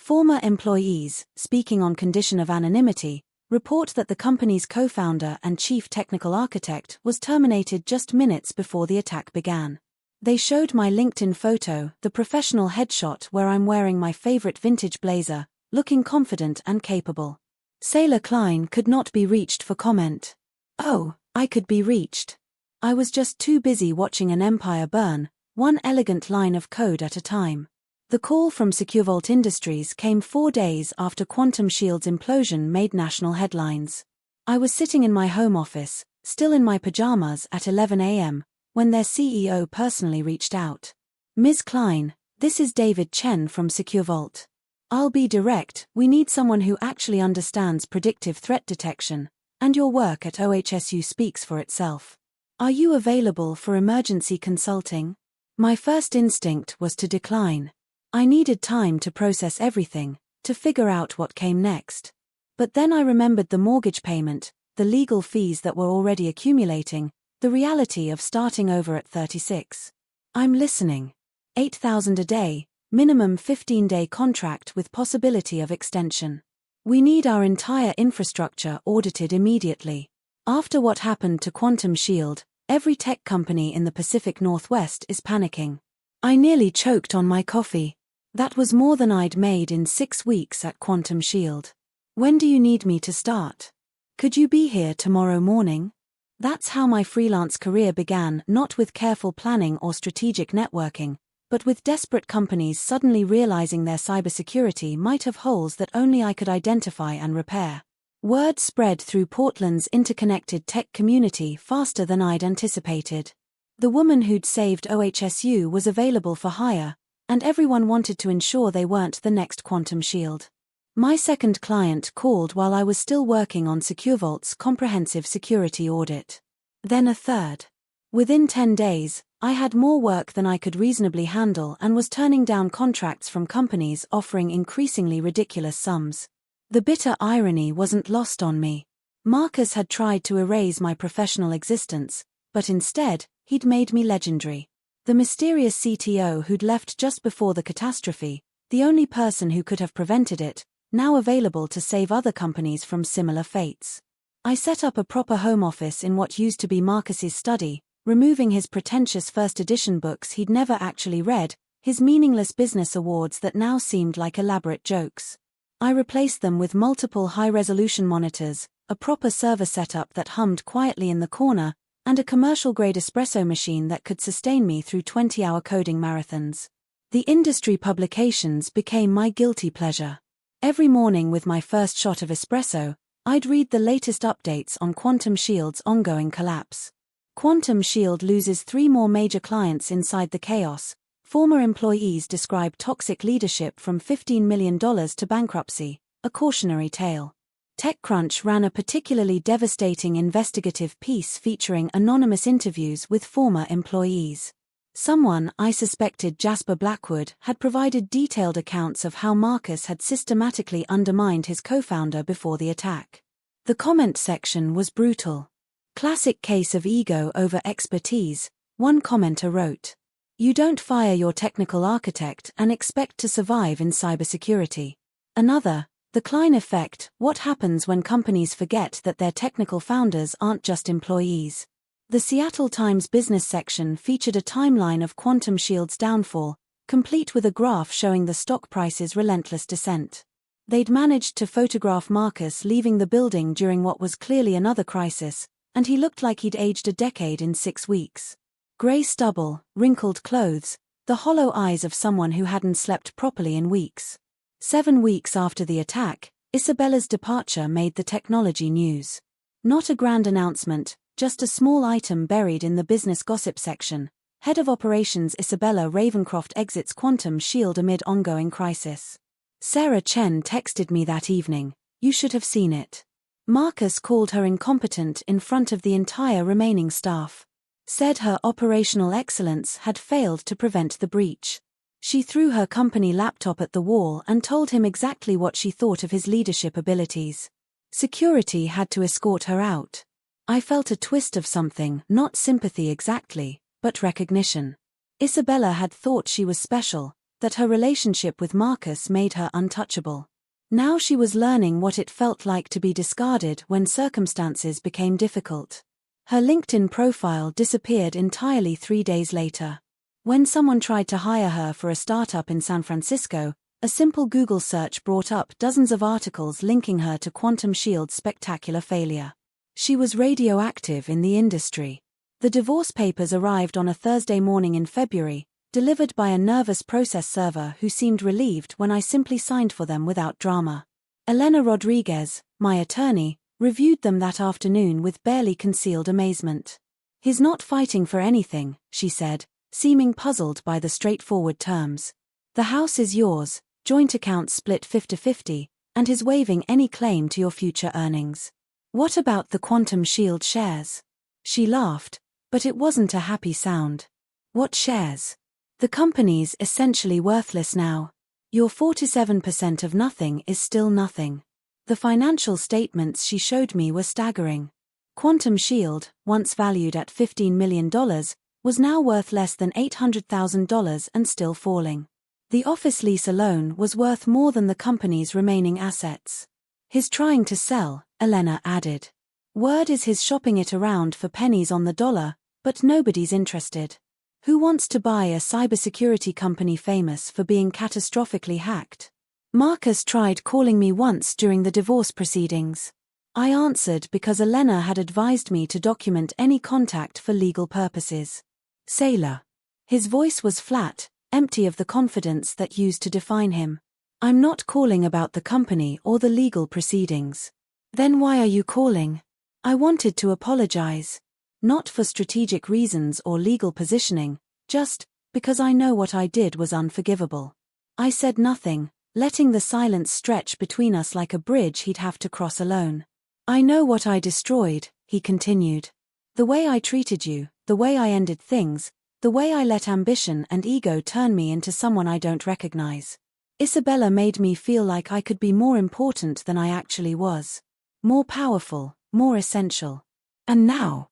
Former employees, speaking on condition of anonymity, report that the company's co-founder and chief technical architect was terminated just minutes before the attack began. They showed my LinkedIn photo, the professional headshot where I'm wearing my favorite vintage blazer, looking confident and capable. Sailor Klein could not be reached for comment. Oh, I could be reached. I was just too busy watching an empire burn, one elegant line of code at a time. The call from SecureVault Industries came 4 days after Quantum Shield's implosion made national headlines. I was sitting in my home office, still in my pajamas at 11 a.m., when their CEO personally reached out. Ms. Klein, this is David Chen from SecureVault. I'll be direct, we need someone who actually understands predictive threat detection, and your work at OHSU speaks for itself. Are you available for emergency consulting? My first instinct was to decline. I needed time to process everything, to figure out what came next. But then I remembered the mortgage payment, the legal fees that were already accumulating, the reality of starting over at 36. I'm listening. $8,000 a day, minimum 15-day contract with possibility of extension. We need our entire infrastructure audited immediately. After what happened to Quantum Shield, every tech company in the Pacific Northwest is panicking. I nearly choked on my coffee. That was more than I'd made in 6 weeks at Quantum Shield. When do you need me to start? Could you be here tomorrow morning? That's how my freelance career began, not with careful planning or strategic networking, but with desperate companies suddenly realizing their cybersecurity might have holes that only I could identify and repair. Word spread through Portland's interconnected tech community faster than I'd anticipated. The woman who'd saved OHSU was available for hire, and everyone wanted to ensure they weren't the next Quantum Shield. My second client called while I was still working on SecureVault's comprehensive security audit. Then a third. Within 10 days, I had more work than I could reasonably handle and was turning down contracts from companies offering increasingly ridiculous sums. The bitter irony wasn't lost on me. Marcus had tried to erase my professional existence, but instead, he'd made me legendary. The mysterious CTO who'd left just before the catastrophe, the only person who could have prevented it, now available to save other companies from similar fates. I set up a proper home office in what used to be Marcus's study, removing his pretentious first edition books he'd never actually read, his meaningless business awards that now seemed like elaborate jokes. I replaced them with multiple high-resolution monitors, a proper server setup that hummed quietly in the corner, and a commercial-grade espresso machine that could sustain me through 20-hour coding marathons. The industry publications became my guilty pleasure. Every morning with my first shot of espresso, I'd read the latest updates on Quantum Shield's ongoing collapse. Quantum Shield loses 3 more major clients inside the chaos. Former employees describe toxic leadership from $15 million to bankruptcy, a cautionary tale. TechCrunch ran a particularly devastating investigative piece featuring anonymous interviews with former employees. Someone, I suspected Jasper Blackwood, had provided detailed accounts of how Marcus had systematically undermined his co-founder before the attack. The comment section was brutal. Classic case of ego over expertise, one commenter wrote. You don't fire your technical architect and expect to survive in cybersecurity. Another, the Klein effect, what happens when companies forget that their technical founders aren't just employees. The Seattle Times business section featured a timeline of Quantum Shield's downfall, complete with a graph showing the stock price's relentless descent. They'd managed to photograph Marcus leaving the building during what was clearly another crisis, and he looked like he'd aged a decade in 6 weeks. Grey stubble, wrinkled clothes, the hollow eyes of someone who hadn't slept properly in weeks. 7 weeks after the attack, Isabella's departure made the technology news. Not a grand announcement, just a small item buried in the business gossip section. Head of Operations Isabella Ravencroft exits Quantum Shield amid ongoing crisis. Sarah Chen texted me that evening, you should have seen it. Marcus called her incompetent in front of the entire remaining staff. Said her operational excellence had failed to prevent the breach. She threw her company laptop at the wall and told him exactly what she thought of his leadership abilities. Security had to escort her out. I felt a twist of something, not sympathy exactly, but recognition. Isabella had thought she was special, that her relationship with Marcus made her untouchable. Now she was learning what it felt like to be discarded when circumstances became difficult. Her LinkedIn profile disappeared entirely 3 days later. When someone tried to hire her for a startup in San Francisco, a simple Google search brought up dozens of articles linking her to Quantum Shield's spectacular failure. She was radioactive in the industry. The divorce papers arrived on a Thursday morning in February, delivered by a nervous process server who seemed relieved when I simply signed for them without drama. Elena Rodriguez, my attorney, reviewed them that afternoon with barely concealed amazement. "He's not fighting for anything," she said, seeming puzzled by the straightforward terms. "The house is yours, joint accounts split 50-50, and he's waiving any claim to your future earnings. What about the Quantum Shield shares?" She laughed, but it wasn't a happy sound. "What shares? The company's essentially worthless now. Your 47% of nothing is still nothing." The financial statements she showed me were staggering. Quantum Shield, once valued at $15 million, was now worth less than $800,000 and still falling. The office lease alone was worth more than the company's remaining assets. "He's trying to sell," Elena added. "Word is he's shopping it around for pennies on the dollar, but nobody's interested. Who wants to buy a cybersecurity company famous for being catastrophically hacked?" Marcus tried calling me once during the divorce proceedings. I answered because Elena had advised me to document any contact for legal purposes. "Sailor." His voice was flat, empty of the confidence that used to define him. "I'm not calling about the company or the legal proceedings." "Then why are you calling?" "I wanted to apologize. Not for strategic reasons or legal positioning, just because I know what I did was unforgivable." I said nothing, letting the silence stretch between us like a bridge he'd have to cross alone. "I know what I destroyed," he continued. "The way I treated you, the way I ended things, the way I let ambition and ego turn me into someone I don't recognize. Isabella made me feel like I could be more important than I actually was. More powerful, more essential. And now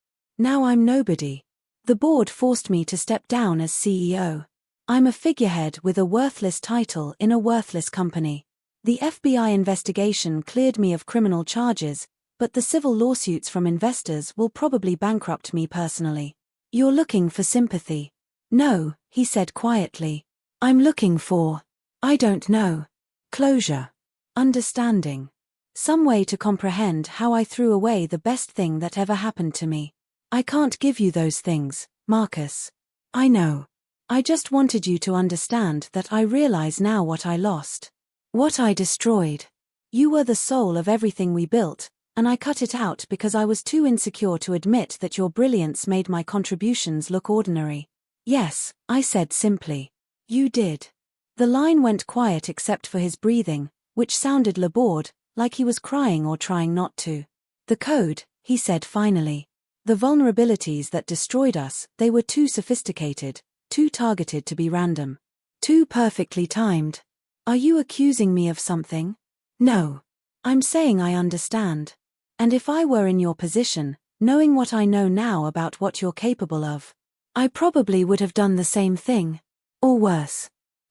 I'm nobody. The board forced me to step down as CEO. I'm a figurehead with a worthless title in a worthless company. The FBI investigation cleared me of criminal charges, but the civil lawsuits from investors will probably bankrupt me personally. You're looking for sympathy." "No," he said quietly. "I'm looking for, I don't know, closure. Understanding. Some way to comprehend how I threw away the best thing that ever happened to me. I can't give you those things, Marcus. I know. I just wanted you to understand that I realize now what I lost. What I destroyed. You were the soul of everything we built, and I cut it out because I was too insecure to admit that your brilliance made my contributions look ordinary." "Yes," I said simply. "You did." The line went quiet except for his breathing, which sounded labored, like he was crying or trying not to. "The code," he said finally. "The vulnerabilities that destroyed us, they were too sophisticated, too targeted to be random. Too perfectly timed." "Are you accusing me of something?" "No. I'm saying I understand. And if I were in your position, knowing what I know now about what you're capable of, I probably would have done the same thing. Or worse.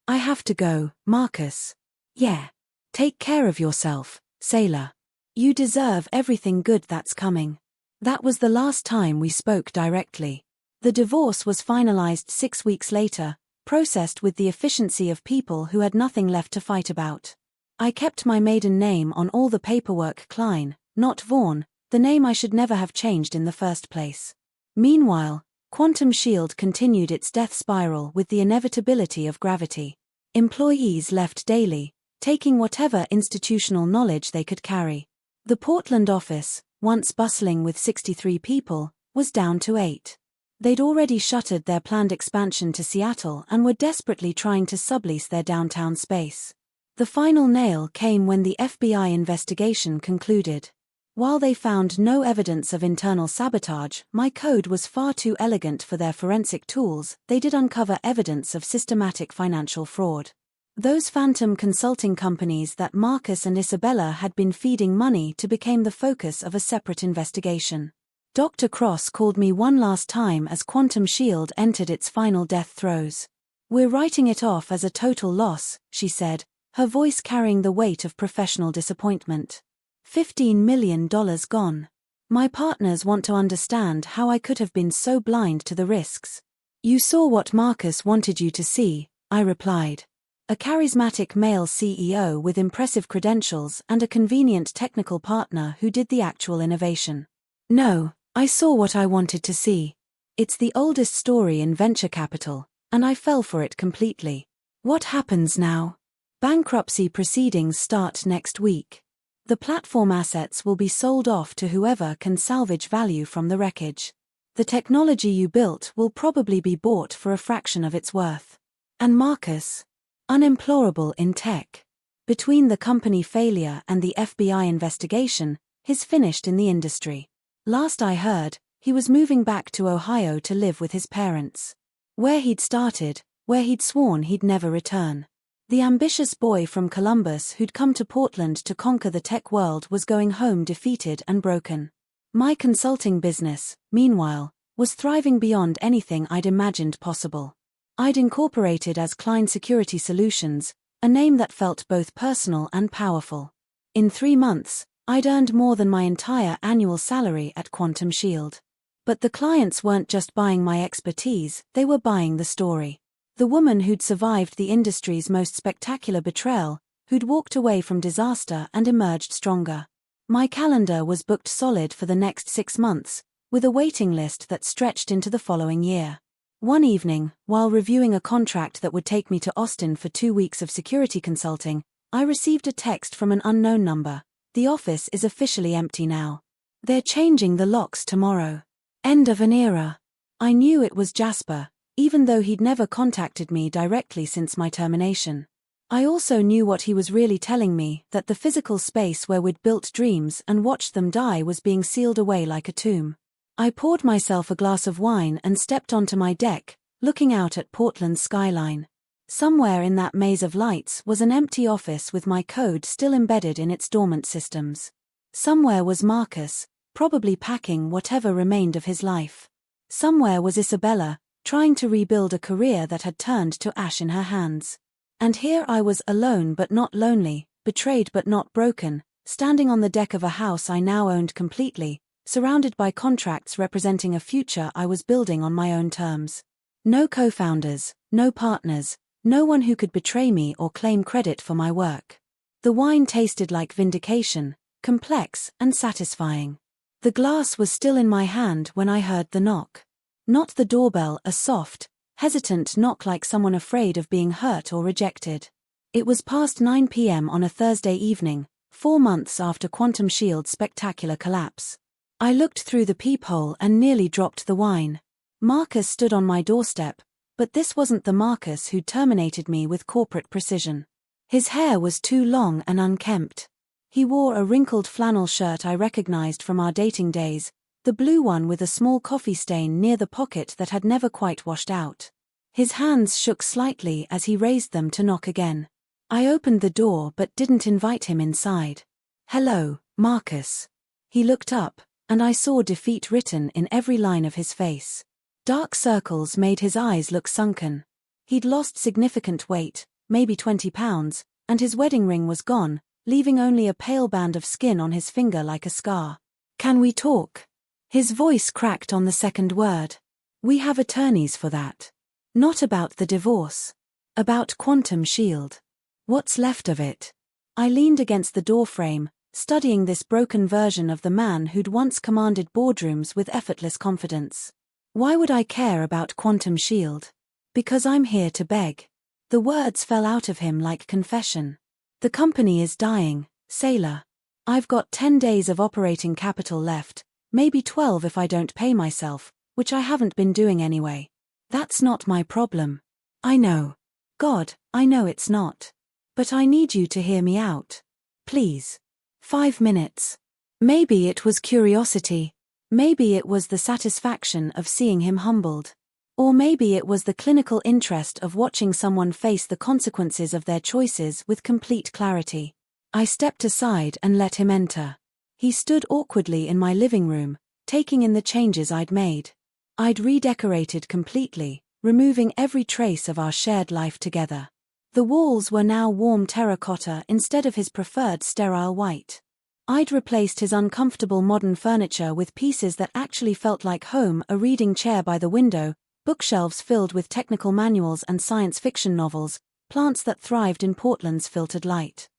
I have to go, Marcus." "Yeah. Take care of yourself, sailor. You deserve everything good that's coming." That was the last time we spoke directly. The divorce was finalized 6 weeks later, processed with the efficiency of people who had nothing left to fight about. I kept my maiden name on all the paperwork, Klein, not Vaughn, the name I should never have changed in the first place. Meanwhile, Quantum Shield continued its death spiral with the inevitability of gravity. Employees left daily, taking whatever institutional knowledge they could carry. The Portland office, once bustling with 63 people, was down to 8. They'd already shuttered their planned expansion to Seattle and were desperately trying to sublease their downtown space. The final nail came when the FBI investigation concluded. While they found no evidence of internal sabotage, my code was far too elegant for their forensic tools. They did uncover evidence of systematic financial fraud. Those phantom consulting companies that Marcus and Isabella had been feeding money to became the focus of a separate investigation. Dr. Cross called me one last time as Quantum Shield entered its final death throes. "We're writing it off as a total loss," she said, her voice carrying the weight of professional disappointment. $15 million gone. My partners want to understand how I could have been so blind to the risks. "You saw what Marcus wanted you to see," I replied. A charismatic male CEO with impressive credentials and a convenient technical partner who did the actual innovation. "No, I saw what I wanted to see. It's the oldest story in venture capital, and I fell for it completely. What happens now? Bankruptcy proceedings start next week. The platform assets will be sold off to whoever can salvage value from the wreckage. The technology you built will probably be bought for a fraction of its worth. And Marcus? Unemployable in tech. Between the company failure and the FBI investigation, he's finished in the industry. Last I heard, he was moving back to Ohio to live with his parents. Where he'd started, where he'd sworn he'd never return. The ambitious boy from Columbus who'd come to Portland to conquer the tech world was going home defeated and broken. My consulting business, meanwhile, was thriving beyond anything I'd imagined possible. I'd incorporated as Klein Security Solutions, a name that felt both personal and powerful. In 3 months, I'd earned more than my entire annual salary at Quantum Shield. But the clients weren't just buying my expertise, they were buying the story. The woman who'd survived the industry's most spectacular betrayal, who'd walked away from disaster and emerged stronger. My calendar was booked solid for the next 6 months, with a waiting list that stretched into the following year. One evening, while reviewing a contract that would take me to Austin for 2 weeks of security consulting, I received a text from an unknown number. "The office is officially empty now. They're changing the locks tomorrow. End of an era." I knew it was Jasper, even though he'd never contacted me directly since my termination. I also knew what he was really telling me, that the physical space where we'd built dreams and watched them die was being sealed away like a tomb. I poured myself a glass of wine and stepped onto my deck, looking out at Portland's skyline. Somewhere in that maze of lights was an empty office with my code still embedded in its dormant systems. Somewhere was Marcus, probably packing whatever remained of his life. Somewhere was Isabella, trying to rebuild a career that had turned to ash in her hands. And here I was, alone but not lonely, betrayed but not broken, standing on the deck of a house I now owned completely, surrounded by contracts representing a future I was building on my own terms. No co-founders, no partners, no one who could betray me or claim credit for my work. The wine tasted like vindication, complex and satisfying. The glass was still in my hand when I heard the knock. Not the doorbell, a soft, hesitant knock like someone afraid of being hurt or rejected. It was past 9 p.m. on a Thursday evening, 4 months after Quantum Shield's spectacular collapse. I looked through the peephole and nearly dropped the wine. Marcus stood on my doorstep, but this wasn't the Marcus who'd terminated me with corporate precision. His hair was too long and unkempt. He wore a wrinkled flannel shirt I recognized from our dating days, the blue one with a small coffee stain near the pocket that had never quite washed out. His hands shook slightly as he raised them to knock again. I opened the door but didn't invite him inside. "Hello, Marcus." He looked up, and I saw defeat written in every line of his face. Dark circles made his eyes look sunken. He'd lost significant weight, maybe 20 pounds, and his wedding ring was gone, leaving only a pale band of skin on his finger like a scar. "Can we talk?" His voice cracked on the second word. "We have attorneys for that. Not about the divorce. About Quantum Shield. What's left of it?" I leaned against the doorframe, studying this broken version of the man who'd once commanded boardrooms with effortless confidence. Why would I care about Quantum Shield? Because I'm here to beg. The words fell out of him like confession. The company is dying, sailor. I've got 10 days of operating capital left, maybe 12 if I don't pay myself, which I haven't been doing anyway. That's not my problem. I know. God, I know it's not. But I need you to hear me out. Please. 5 minutes. Maybe it was curiosity. Maybe it was the satisfaction of seeing him humbled. Or maybe it was the clinical interest of watching someone face the consequences of their choices with complete clarity. I stepped aside and let him enter. He stood awkwardly in my living room, taking in the changes I'd made. I'd redecorated completely, removing every trace of our shared life together. The walls were now warm terracotta instead of his preferred sterile white. I'd replaced his uncomfortable modern furniture with pieces that actually felt like home: a reading chair by the window, bookshelves filled with technical manuals and science fiction novels, plants that thrived in Portland's filtered light.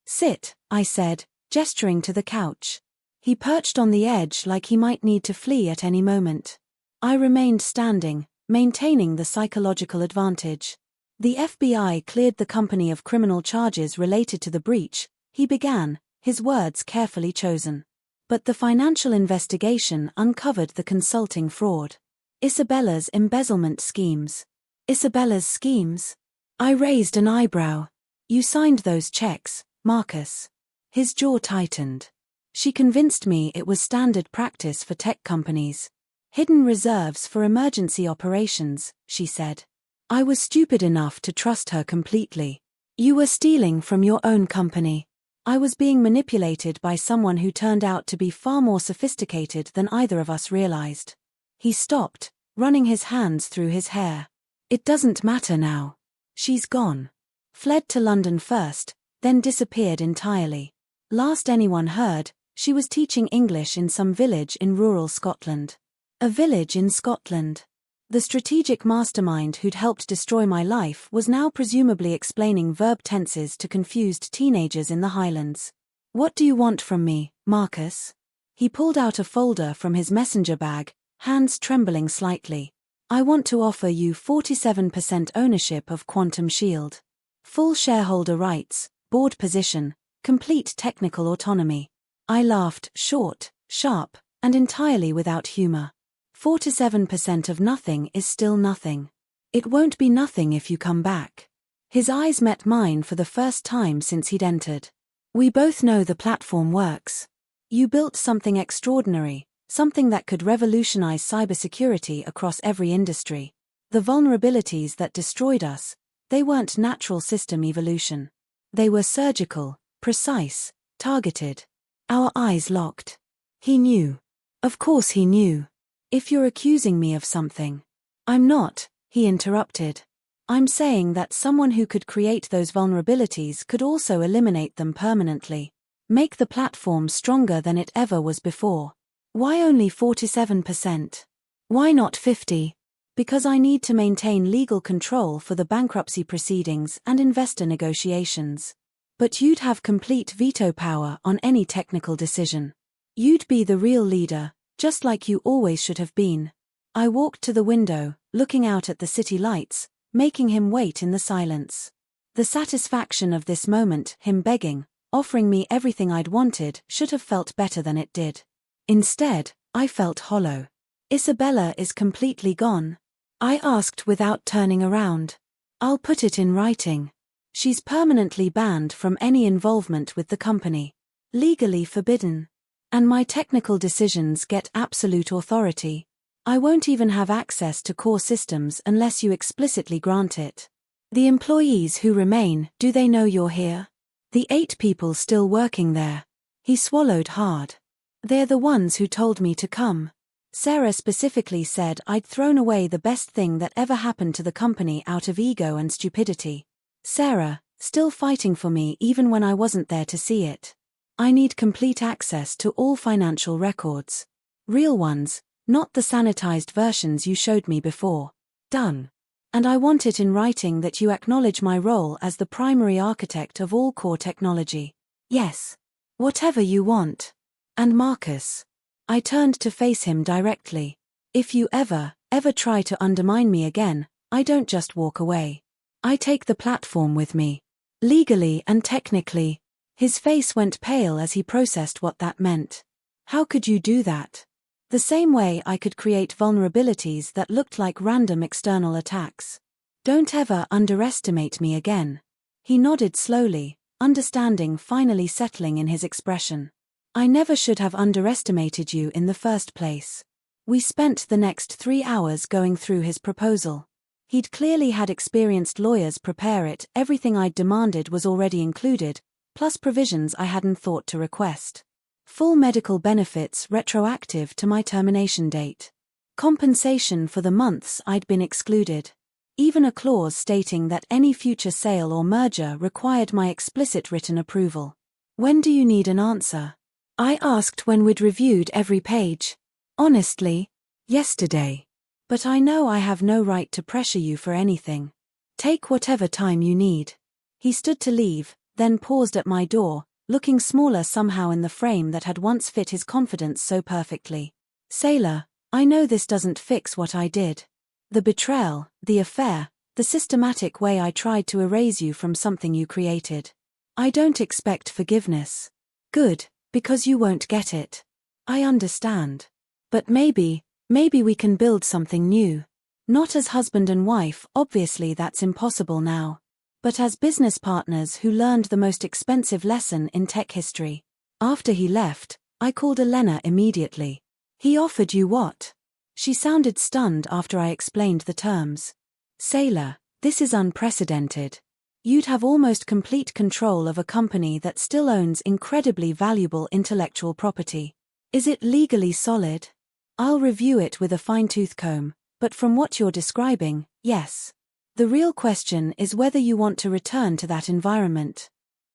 "Sit," I said, gesturing to the couch. He perched on the edge like he might need to flee at any moment. I remained standing, maintaining the psychological advantage. "The FBI cleared the company of criminal charges related to the breach," he began, his words carefully chosen. "But the financial investigation uncovered the consulting fraud. Isabella's embezzlement schemes." "Isabella's schemes?" I raised an eyebrow. "You signed those checks, Marcus." His jaw tightened. "She convinced me it was standard practice for tech companies. Hidden reserves for emergency operations," she said. "I was stupid enough to trust her completely." "You were stealing from your own company." "I was being manipulated by someone who turned out to be far more sophisticated than either of us realized." He stopped, running his hands through his hair. "It doesn't matter now. She's gone. Fled to London first, then disappeared entirely. Last anyone heard, she was teaching English in some village in rural Scotland." A village in Scotland. The strategic mastermind who'd helped destroy my life was now presumably explaining verb tenses to confused teenagers in the Highlands. "What do you want from me, Marcus?" He pulled out a folder from his messenger bag, hands trembling slightly. "I want to offer you 47% ownership of Quantum Shield. Full shareholder rights, board position, complete technical autonomy." I laughed, short, sharp, and entirely without humor. 47% of nothing is still nothing. "It won't be nothing if you come back." His eyes met mine for the first time since he'd entered. "We both know the platform works. You built something extraordinary, something that could revolutionize cybersecurity across every industry. The vulnerabilities that destroyed us, they weren't natural system evolution. They were surgical, precise, targeted." Our eyes locked. He knew. Of course he knew. "If you're accusing me of something." "I'm not," he interrupted. "I'm saying that someone who could create those vulnerabilities could also eliminate them permanently. Make the platform stronger than it ever was before." "Why only 47%? Why not 50? "Because I need to maintain legal control for the bankruptcy proceedings and investor negotiations." "But you'd have complete veto power on any technical decision. You'd be the real leader, just like you always should have been." I walked to the window, looking out at the city lights, making him wait in the silence. The satisfaction of this moment, him begging, offering me everything I'd wanted, should have felt better than it did. Instead, I felt hollow. "Isabella is completely gone?" I asked without turning around. "I'll put it in writing. She's permanently banned from any involvement with the company. Legally forbidden. And my technical decisions get absolute authority. I won't even have access to core systems unless you explicitly grant it." "The employees who remain, do they know you're here?" "The 8 people still working there." He swallowed hard. "They're the ones who told me to come. Sarah specifically said I'd thrown away the best thing that ever happened to the company out of ego and stupidity. Sarah, still fighting for me even when I wasn't there to see it. I need complete access to all financial records. Real ones, not the sanitized versions you showed me before." "Done. And I want it in writing that you acknowledge my role as the primary architect of all core technology." "Yes. Whatever you want." "And Marcus." I turned to face him directly. "If you ever try to undermine me again, I don't just walk away. I take the platform with me. Legally and technically." His face went pale as he processed what that meant. "How could you do that?" "The same way I could create vulnerabilities that looked like random external attacks. Don't ever underestimate me again." He nodded slowly, understanding finally settling in his expression. "I never should have underestimated you in the first place." We spent the next 3 hours going through his proposal. He'd clearly had experienced lawyers prepare it. Everything I'd demanded was already included, plus provisions I hadn't thought to request. Full medical benefits retroactive to my termination date. Compensation for the months I'd been excluded. even a clause stating that any future sale or merger required my explicit written approval. When do you need an answer? I asked when we'd reviewed every page. Honestly, yesterday. But I know I have no right to pressure you for anything. Take whatever time you need. He stood to leave, then paused at my door, looking smaller somehow in the frame that had once fit his confidence so perfectly. Sailor, I know this doesn't fix what I did. The betrayal, the affair, the systematic way I tried to erase you from something you created. I don't expect forgiveness. Good, because you won't get it. I understand. But maybe we can build something new. Not as husband and wife, obviously that's impossible now. But as business partners who learned the most expensive lesson in tech history. After he left, I called Elena immediately. He offered you what? She sounded stunned after I explained the terms. Sailor, this is unprecedented. You'd have almost complete control of a company that still owns incredibly valuable intellectual property. Is it legally solid? I'll review it with a fine-tooth comb, but from what you're describing, yes. The real question is whether you want to return to that environment.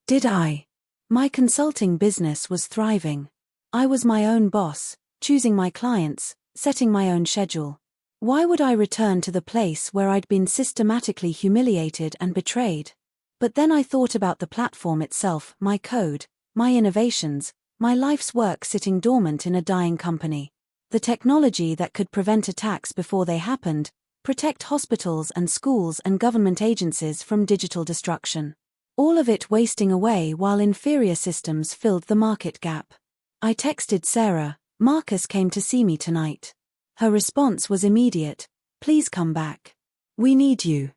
Did I? My consulting business was thriving. I was my own boss, choosing my clients, setting my own schedule. Why would I return to the place where I'd been systematically humiliated and betrayed? But then I thought about the platform itself, my code, my innovations, my life's work sitting dormant in a dying company. The technology that could prevent attacks before they happened, protect hospitals and schools and government agencies from digital destruction. All of it wasting away while inferior systems filled the market gap. I texted Sarah, Marcus came to see me tonight. Her response was immediate, please come back. We need you.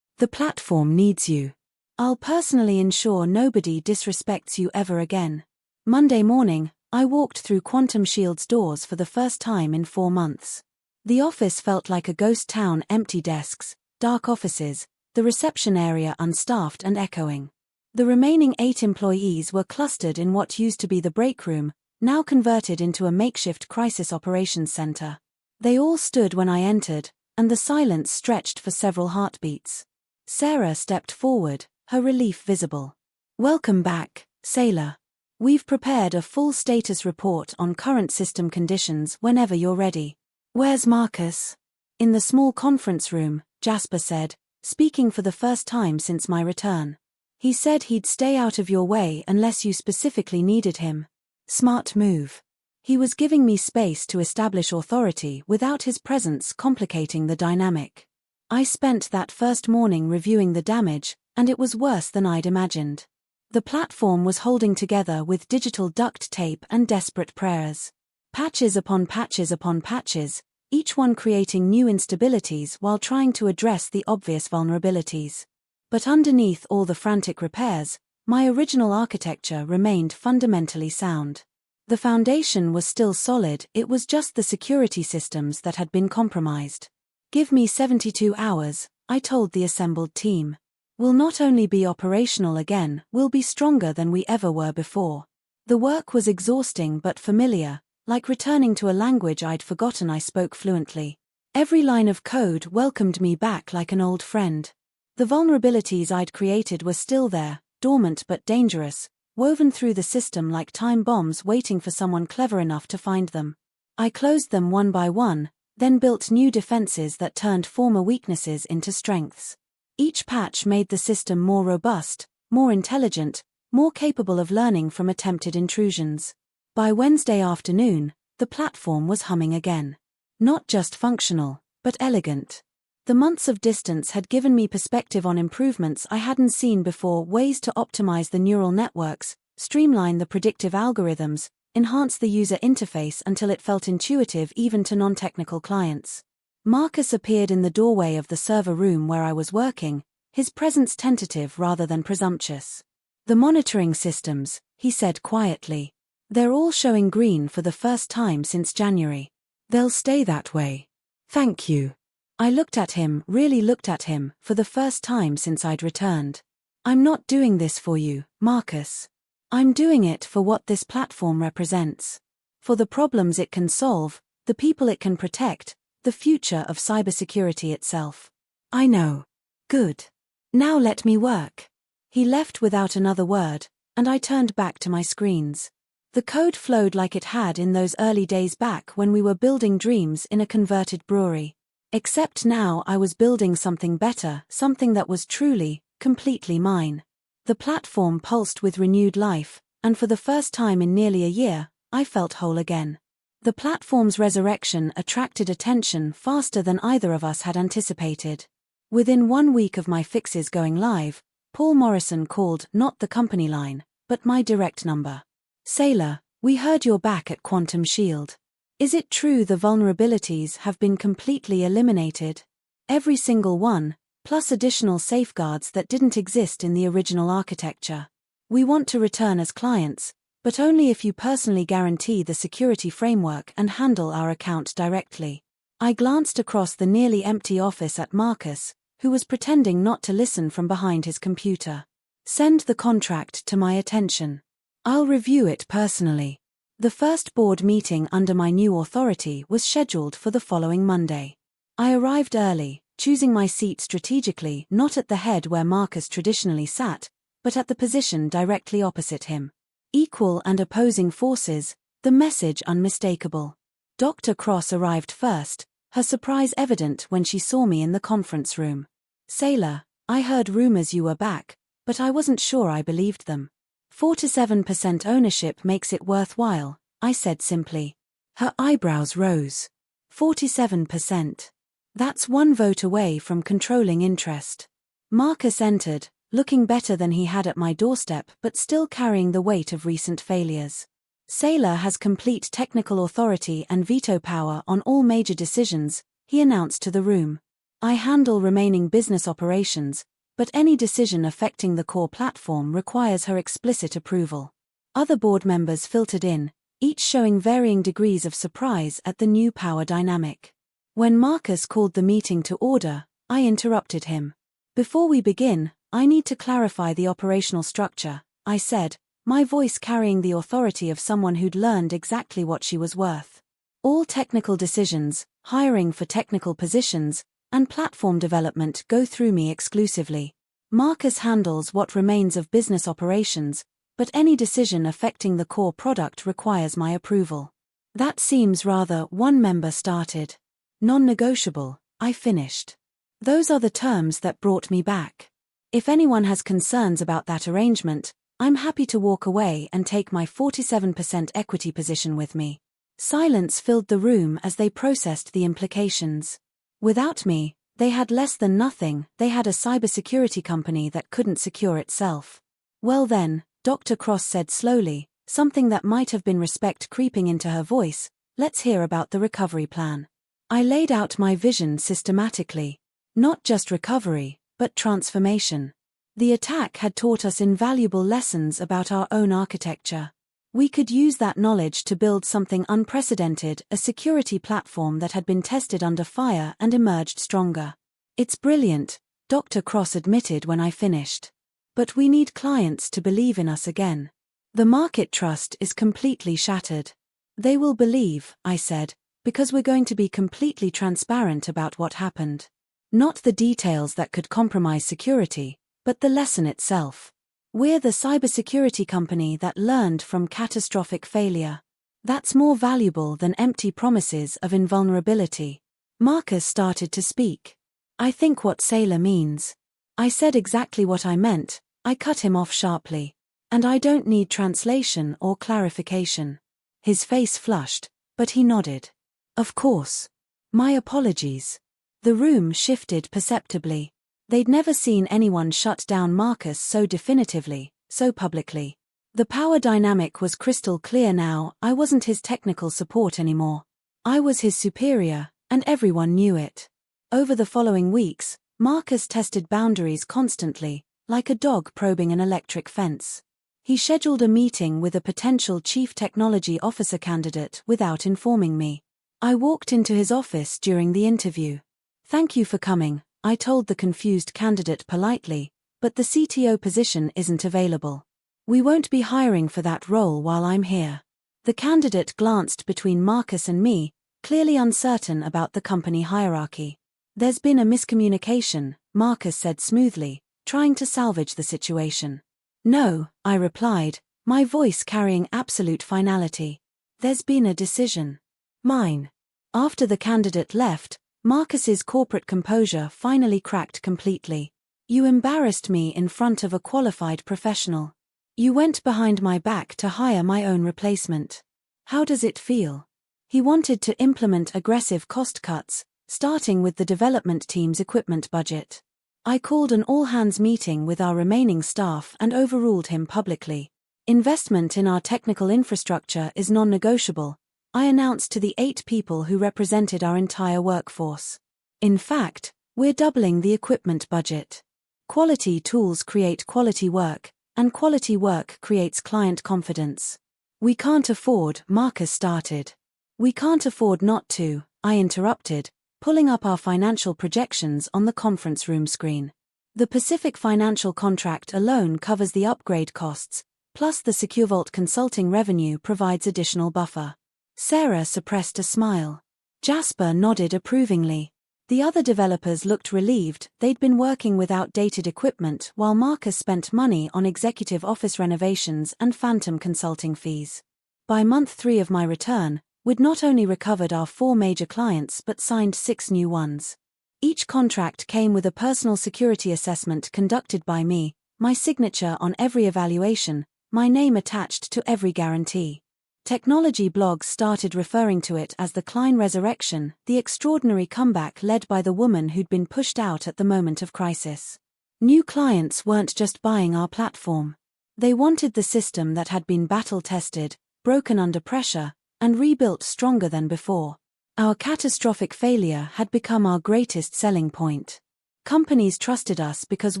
The platform needs you. I'll personally ensure nobody disrespects you ever again. Monday morning, I walked through Quantum Shield's doors for the first time in 4 months. The office felt like a ghost town, empty desks, dark offices, the reception area unstaffed and echoing. The remaining 8 employees were clustered in what used to be the break room, now converted into a makeshift crisis operations center. They all stood when I entered, and the silence stretched for several heartbeats. Sarah stepped forward, her relief visible. Welcome back, Sailor. We've prepared a full status report on current system conditions whenever you're ready. Where's Marcus? In the small conference room, Jasper said, speaking for the first time since my return. He said he'd stay out of your way unless you specifically needed him. Smart move. He was giving me space to establish authority without his presence complicating the dynamic. I spent that first morning reviewing the damage, and it was worse than I'd imagined. The platform was holding together with digital duct tape and desperate prayers. Patches upon patches upon patches, each one creating new instabilities while trying to address the obvious vulnerabilities. But underneath all the frantic repairs, my original architecture remained fundamentally sound. The foundation was still solid, it was just the security systems that had been compromised. Give me 72 hours, I told the assembled team. We'll not only be operational again, we'll be stronger than we ever were before. The work was exhausting but familiar, like returning to a language I'd forgotten I spoke fluently. Every line of code welcomed me back like an old friend. The vulnerabilities I'd created were still there, dormant but dangerous, woven through the system like time bombs waiting for someone clever enough to find them. I closed them one by one, then built new defenses that turned former weaknesses into strengths. Each patch made the system more robust, more intelligent, more capable of learning from attempted intrusions. By Wednesday afternoon, the platform was humming again. Not just functional, but elegant. The months of distance had given me perspective on improvements I hadn't seen before, ways to optimize the neural networks, streamline the predictive algorithms, enhance the user interface until it felt intuitive even to non-technical clients. Marcus appeared in the doorway of the server room where I was working, his presence tentative rather than presumptuous. The monitoring systems, he said quietly. They're all showing green for the first time since January. They'll stay that way. Thank you. I looked at him, really looked at him, for the first time since I'd returned. I'm not doing this for you, Marcus. I'm doing it for what this platform represents. For the problems it can solve, the people it can protect, the future of cybersecurity itself. I know. Good. Now let me work. He left without another word, and I turned back to my screens. The code flowed like it had in those early days back when we were building dreams in a converted brewery. Except now I was building something better, something that was truly, completely mine. The platform pulsed with renewed life, and for the first time in nearly a year, I felt whole again. The platform's resurrection attracted attention faster than either of us had anticipated. Within 1 week of my fixes going live, Paul Morrison called not the company line, but my direct number. "Sailor, we heard you're back at Quantum Shield. Is it true the vulnerabilities have been completely eliminated? Every single one, plus additional safeguards that didn't exist in the original architecture. We want to return as clients, but only if you personally guarantee the security framework and handle our account directly." I glanced across the nearly empty office at Marcus, who was pretending not to listen from behind his computer. "Send the contract to my attention. I'll review it personally." The first board meeting under my new authority was scheduled for the following Monday. I arrived early, choosing my seat strategically, not at the head where Marcus traditionally sat, but at the position directly opposite him. Equal and opposing forces, the message unmistakable. Dr. Cross arrived first, her surprise evident when she saw me in the conference room. "Sailor, I heard rumors you were back, but I wasn't sure I believed them. 47% ownership makes it worthwhile," I said simply. Her eyebrows rose. 47%. That's 1 vote away from controlling interest. Marcus entered, looking better than he had at my doorstep but still carrying the weight of recent failures. "Sailor has complete technical authority and veto power on all major decisions," he announced to the room. "I handle remaining business operations, but any decision affecting the core platform requires her explicit approval." Other board members filtered in, each showing varying degrees of surprise at the new power dynamic. When Marcus called the meeting to order, I interrupted him. "Before we begin, I need to clarify the operational structure," I said, my voice carrying the authority of someone who'd learned exactly what she was worth. "All technical decisions, hiring for technical positions, and platform development go through me exclusively. Marcus handles what remains of business operations, but any decision affecting the core product requires my approval." "That seems rather," one member started. "Non-negotiable," I finished. "Those are the terms that brought me back. If anyone has concerns about that arrangement, I'm happy to walk away and take my 47% equity position with me." Silence filled the room as they processed the implications. Without me, they had less than nothing. They had a cybersecurity company that couldn't secure itself. "Well then," Dr. Cross said slowly, something that might have been respect creeping into her voice, "let's hear about the recovery plan." I laid out my vision systematically. Not just recovery, but transformation. The attack had taught us invaluable lessons about our own architecture. We could use that knowledge to build something unprecedented, a security platform that had been tested under fire and emerged stronger. "It's brilliant," Dr. Cross admitted when I finished. "But we need clients to believe in us again. The market trust is completely shattered." "They will believe," I said, "because we're going to be completely transparent about what happened. Not the details that could compromise security, but the lesson itself. We're the cybersecurity company that learned from catastrophic failure. That's more valuable than empty promises of invulnerability." Marcus started to speak. "I think what Sailor means." I said exactly what I meant. I cut him off sharply. "And I don't need translation or clarification." His face flushed, but he nodded. "Of course. My apologies." The room shifted perceptibly. They'd never seen anyone shut down Marcus so definitively, so publicly. The power dynamic was crystal clear now. I wasn't his technical support anymore. I was his superior, and everyone knew it. Over the following weeks, Marcus tested boundaries constantly, like a dog probing an electric fence. He scheduled a meeting with a potential chief technology officer candidate without informing me. I walked into his office during the interview. "Thank you for coming," I told the confused candidate politely, "but the CTO position isn't available. We won't be hiring for that role while I'm here." The candidate glanced between Marcus and me, clearly uncertain about the company hierarchy. There's been a miscommunication, Marcus said smoothly, trying to salvage the situation. No, I replied, my voice carrying absolute finality. There's been a decision. Mine. After the candidate left, Marcus's corporate composure finally cracked completely. You embarrassed me in front of a qualified professional. You went behind my back to hire my own replacement. How does it feel? He wanted to implement aggressive cost cuts, starting with the development team's equipment budget. I called an all-hands meeting with our remaining staff and overruled him publicly. Investment in our technical infrastructure is non-negotiable, I announced to the 8 people who represented our entire workforce. In fact, we're doubling the equipment budget. Quality tools create quality work, and quality work creates client confidence. We can't afford, Marcus started. We can't afford not to, I interrupted, pulling up our financial projections on the conference room screen. The Pacific Financial contract alone covers the upgrade costs, plus the SecureVault consulting revenue provides additional buffer. Sarah suppressed a smile. Jasper nodded approvingly. The other developers looked relieved. They'd been working with outdated equipment while Marcus spent money on executive office renovations and phantom consulting fees. By month 3 of my return, we'd not only recovered our 4 major clients but signed 6 new ones. Each contract came with a personal security assessment conducted by me, my signature on every evaluation, my name attached to every guarantee. Technology blogs started referring to it as the Klein resurrection, the extraordinary comeback led by the woman who'd been pushed out at the moment of crisis. New clients weren't just buying our platform. They wanted the system that had been battle-tested, broken under pressure, and rebuilt stronger than before. Our catastrophic failure had become our greatest selling point. Companies trusted us because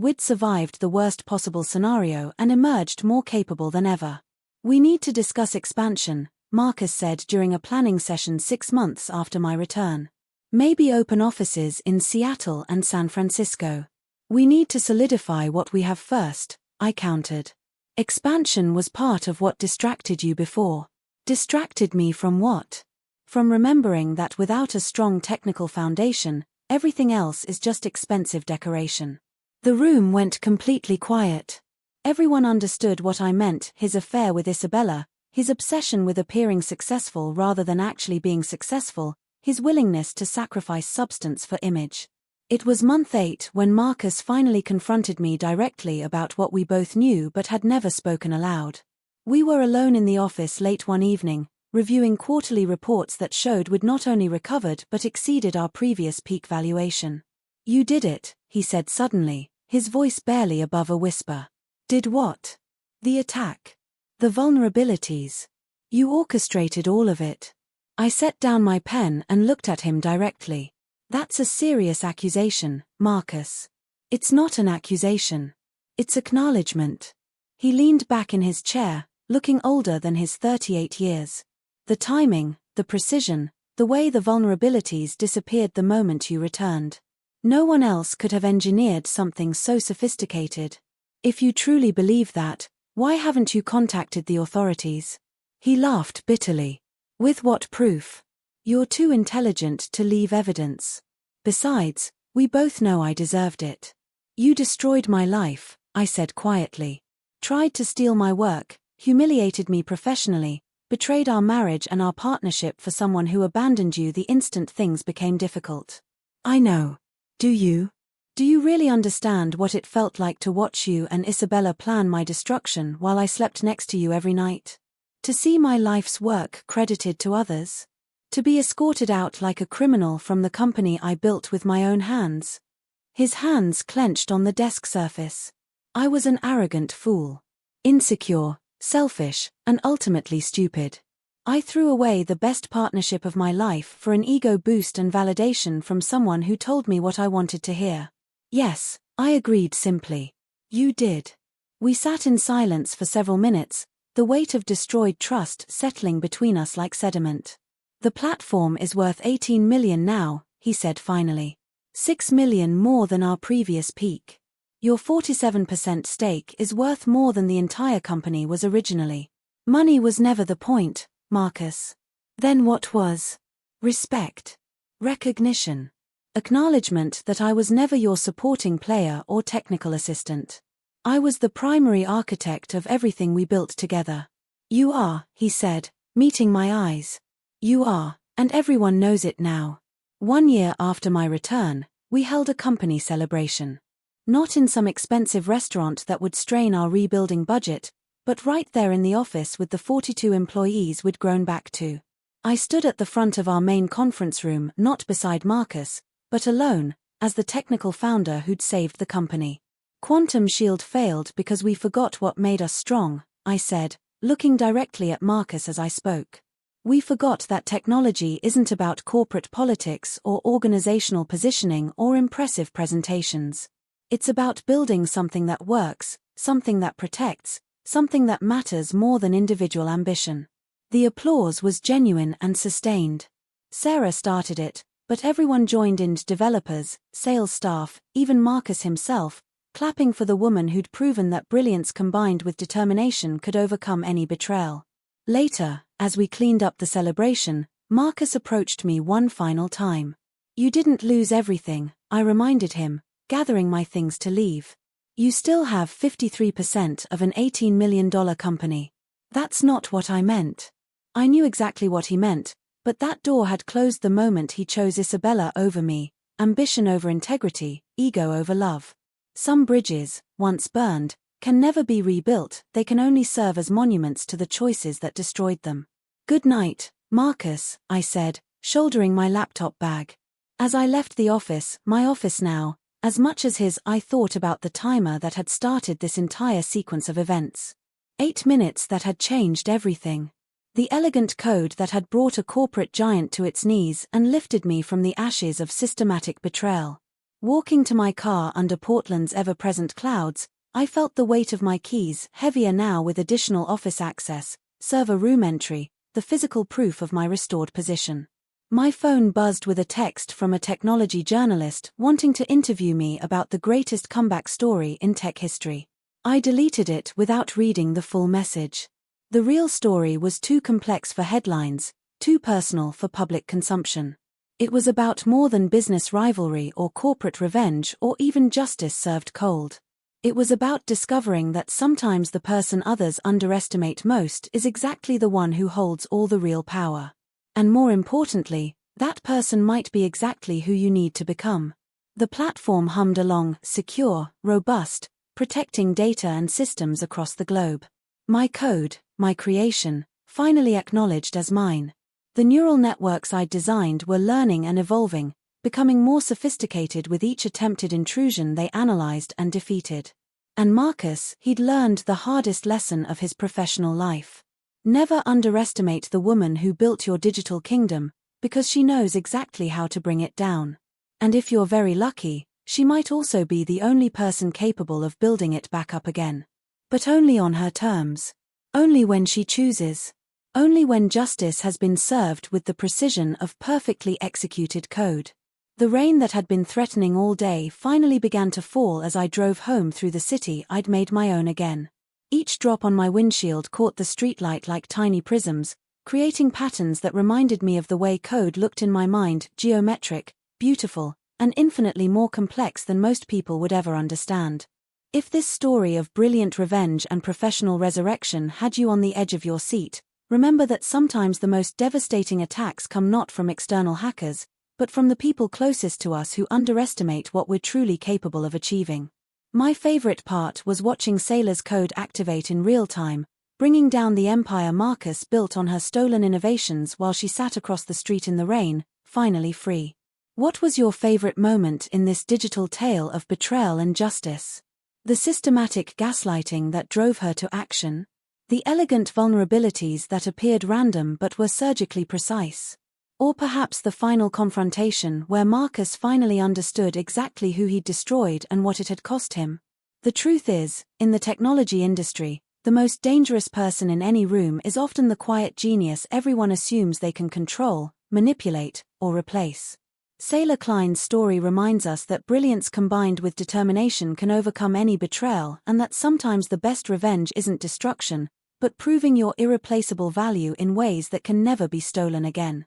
we'd survived the worst possible scenario and emerged more capable than ever. We need to discuss expansion, Marcus said during a planning session 6 months after my return. Maybe open offices in Seattle and San Francisco. We need to solidify what we have first, I countered. Expansion was part of what distracted you before. Distracted me from what? From remembering that without a strong technical foundation, everything else is just expensive decoration. The room went completely quiet. Everyone understood what I meant: his affair with Isabella, his obsession with appearing successful rather than actually being successful, his willingness to sacrifice substance for image. It was month 8 when Marcus finally confronted me directly about what we both knew but had never spoken aloud. We were alone in the office late one evening, reviewing quarterly reports that showed we'd not only recovered but exceeded our previous peak valuation. You did it, he said suddenly, his voice barely above a whisper. Did what? The attack. The vulnerabilities. You orchestrated all of it. I set down my pen and looked at him directly. That's a serious accusation, Marcus. It's not an accusation. It's acknowledgement. He leaned back in his chair, looking older than his 38 years. The timing, the precision, the way the vulnerabilities disappeared the moment you returned. No one else could have engineered something so sophisticated. If you truly believe that, why haven't you contacted the authorities? He laughed bitterly. With what proof? You're too intelligent to leave evidence. Besides, we both know I deserved it. You destroyed my life, I said quietly. Tried to steal my work, humiliated me professionally, betrayed our marriage and our partnership for someone who abandoned you the instant things became difficult. I know. Do you? Do you really understand what it felt like to watch you and Isabella plan my destruction while I slept next to you every night? To see my life's work credited to others? To be escorted out like a criminal from the company I built with my own hands? His hands clenched on the desk surface. I was an arrogant fool. Insecure, selfish, and ultimately stupid. I threw away the best partnership of my life for an ego boost and validation from someone who told me what I wanted to hear. Yes, I agreed simply. You did. We sat in silence for several minutes, the weight of destroyed trust settling between us like sediment. The platform is worth $18 million now, he said finally. $6 million more than our previous peak. Your 47% stake is worth more than the entire company was originally. Money was never the point, Marcus. Then what was? Respect. Recognition. Acknowledgement that I was never your supporting player or technical assistant. I was the primary architect of everything we built together. You are, he said, meeting my eyes. You are, and everyone knows it now. 1 year after my return, we held a company celebration. Not in some expensive restaurant that would strain our rebuilding budget, but right there in the office with the 42 employees we'd grown back to. I stood at the front of our main conference room, not beside Marcus, but alone, as the technical founder who'd saved the company. Quantum Shield failed because we forgot what made us strong, I said, looking directly at Marcus as I spoke. We forgot that technology isn't about corporate politics or organizational positioning or impressive presentations. It's about building something that works, something that protects, something that matters more than individual ambition. The applause was genuine and sustained. Sarah started it, but everyone joined in, developers, sales staff, even Marcus himself, clapping for the woman who'd proven that brilliance combined with determination could overcome any betrayal. Later, as we cleaned up the celebration, Marcus approached me one final time. You didn't lose everything, I reminded him, gathering my things to leave. You still have 53% of an $18 million company. That's not what I meant. I knew exactly what he meant, but that door had closed the moment he chose Isabella over me, ambition over integrity, ego over love. Some bridges, once burned, can never be rebuilt, they can only serve as monuments to the choices that destroyed them. Good night, Marcus, I said, shouldering my laptop bag. As I left the office, my office now, as much as his, I thought about the timer that had started this entire sequence of events. 8 minutes that had changed everything. The elegant code that had brought a corporate giant to its knees and lifted me from the ashes of systematic betrayal. Walking to my car under Portland's ever-present clouds, I felt the weight of my keys, heavier now with additional office access, server room entry, the physical proof of my restored position. My phone buzzed with a text from a technology journalist wanting to interview me about the greatest comeback story in tech history. I deleted it without reading the full message. The real story was too complex for headlines, too personal for public consumption. It was about more than business rivalry or corporate revenge or even justice served cold. It was about discovering that sometimes the person others underestimate most is exactly the one who holds all the real power. And more importantly, that person might be exactly who you need to become. The platform hummed along, secure, robust, protecting data and systems across the globe. My code, my creation, finally acknowledged as mine. The neural networks I'd designed were learning and evolving, becoming more sophisticated with each attempted intrusion they analyzed and defeated. And Marcus, he'd learned the hardest lesson of his professional life. Never underestimate the woman who built your digital kingdom, because she knows exactly how to bring it down. And if you're very lucky, she might also be the only person capable of building it back up again. But only on her terms. Only when she chooses. Only when justice has been served with the precision of perfectly executed code. The rain that had been threatening all day finally began to fall as I drove home through the city I'd made my own again. Each drop on my windshield caught the streetlight like tiny prisms, creating patterns that reminded me of the way code looked in my mind, geometric, beautiful, and infinitely more complex than most people would ever understand. If this story of brilliant revenge and professional resurrection had you on the edge of your seat, remember that sometimes the most devastating attacks come not from external hackers, but from the people closest to us who underestimate what we're truly capable of achieving. My favorite part was watching Sailor's code activate in real time, bringing down the empire Marcus built on her stolen innovations while she sat across the street in the rain, finally free. What was your favorite moment in this digital tale of betrayal and justice? The systematic gaslighting that drove her to action? The elegant vulnerabilities that appeared random but were surgically precise? Or perhaps the final confrontation where Marcus finally understood exactly who he'd destroyed and what it had cost him? The truth is, in the technology industry, the most dangerous person in any room is often the quiet genius everyone assumes they can control, manipulate, or replace. Sailor Klein's story reminds us that brilliance combined with determination can overcome any betrayal and that sometimes the best revenge isn't destruction, but proving your irreplaceable value in ways that can never be stolen again.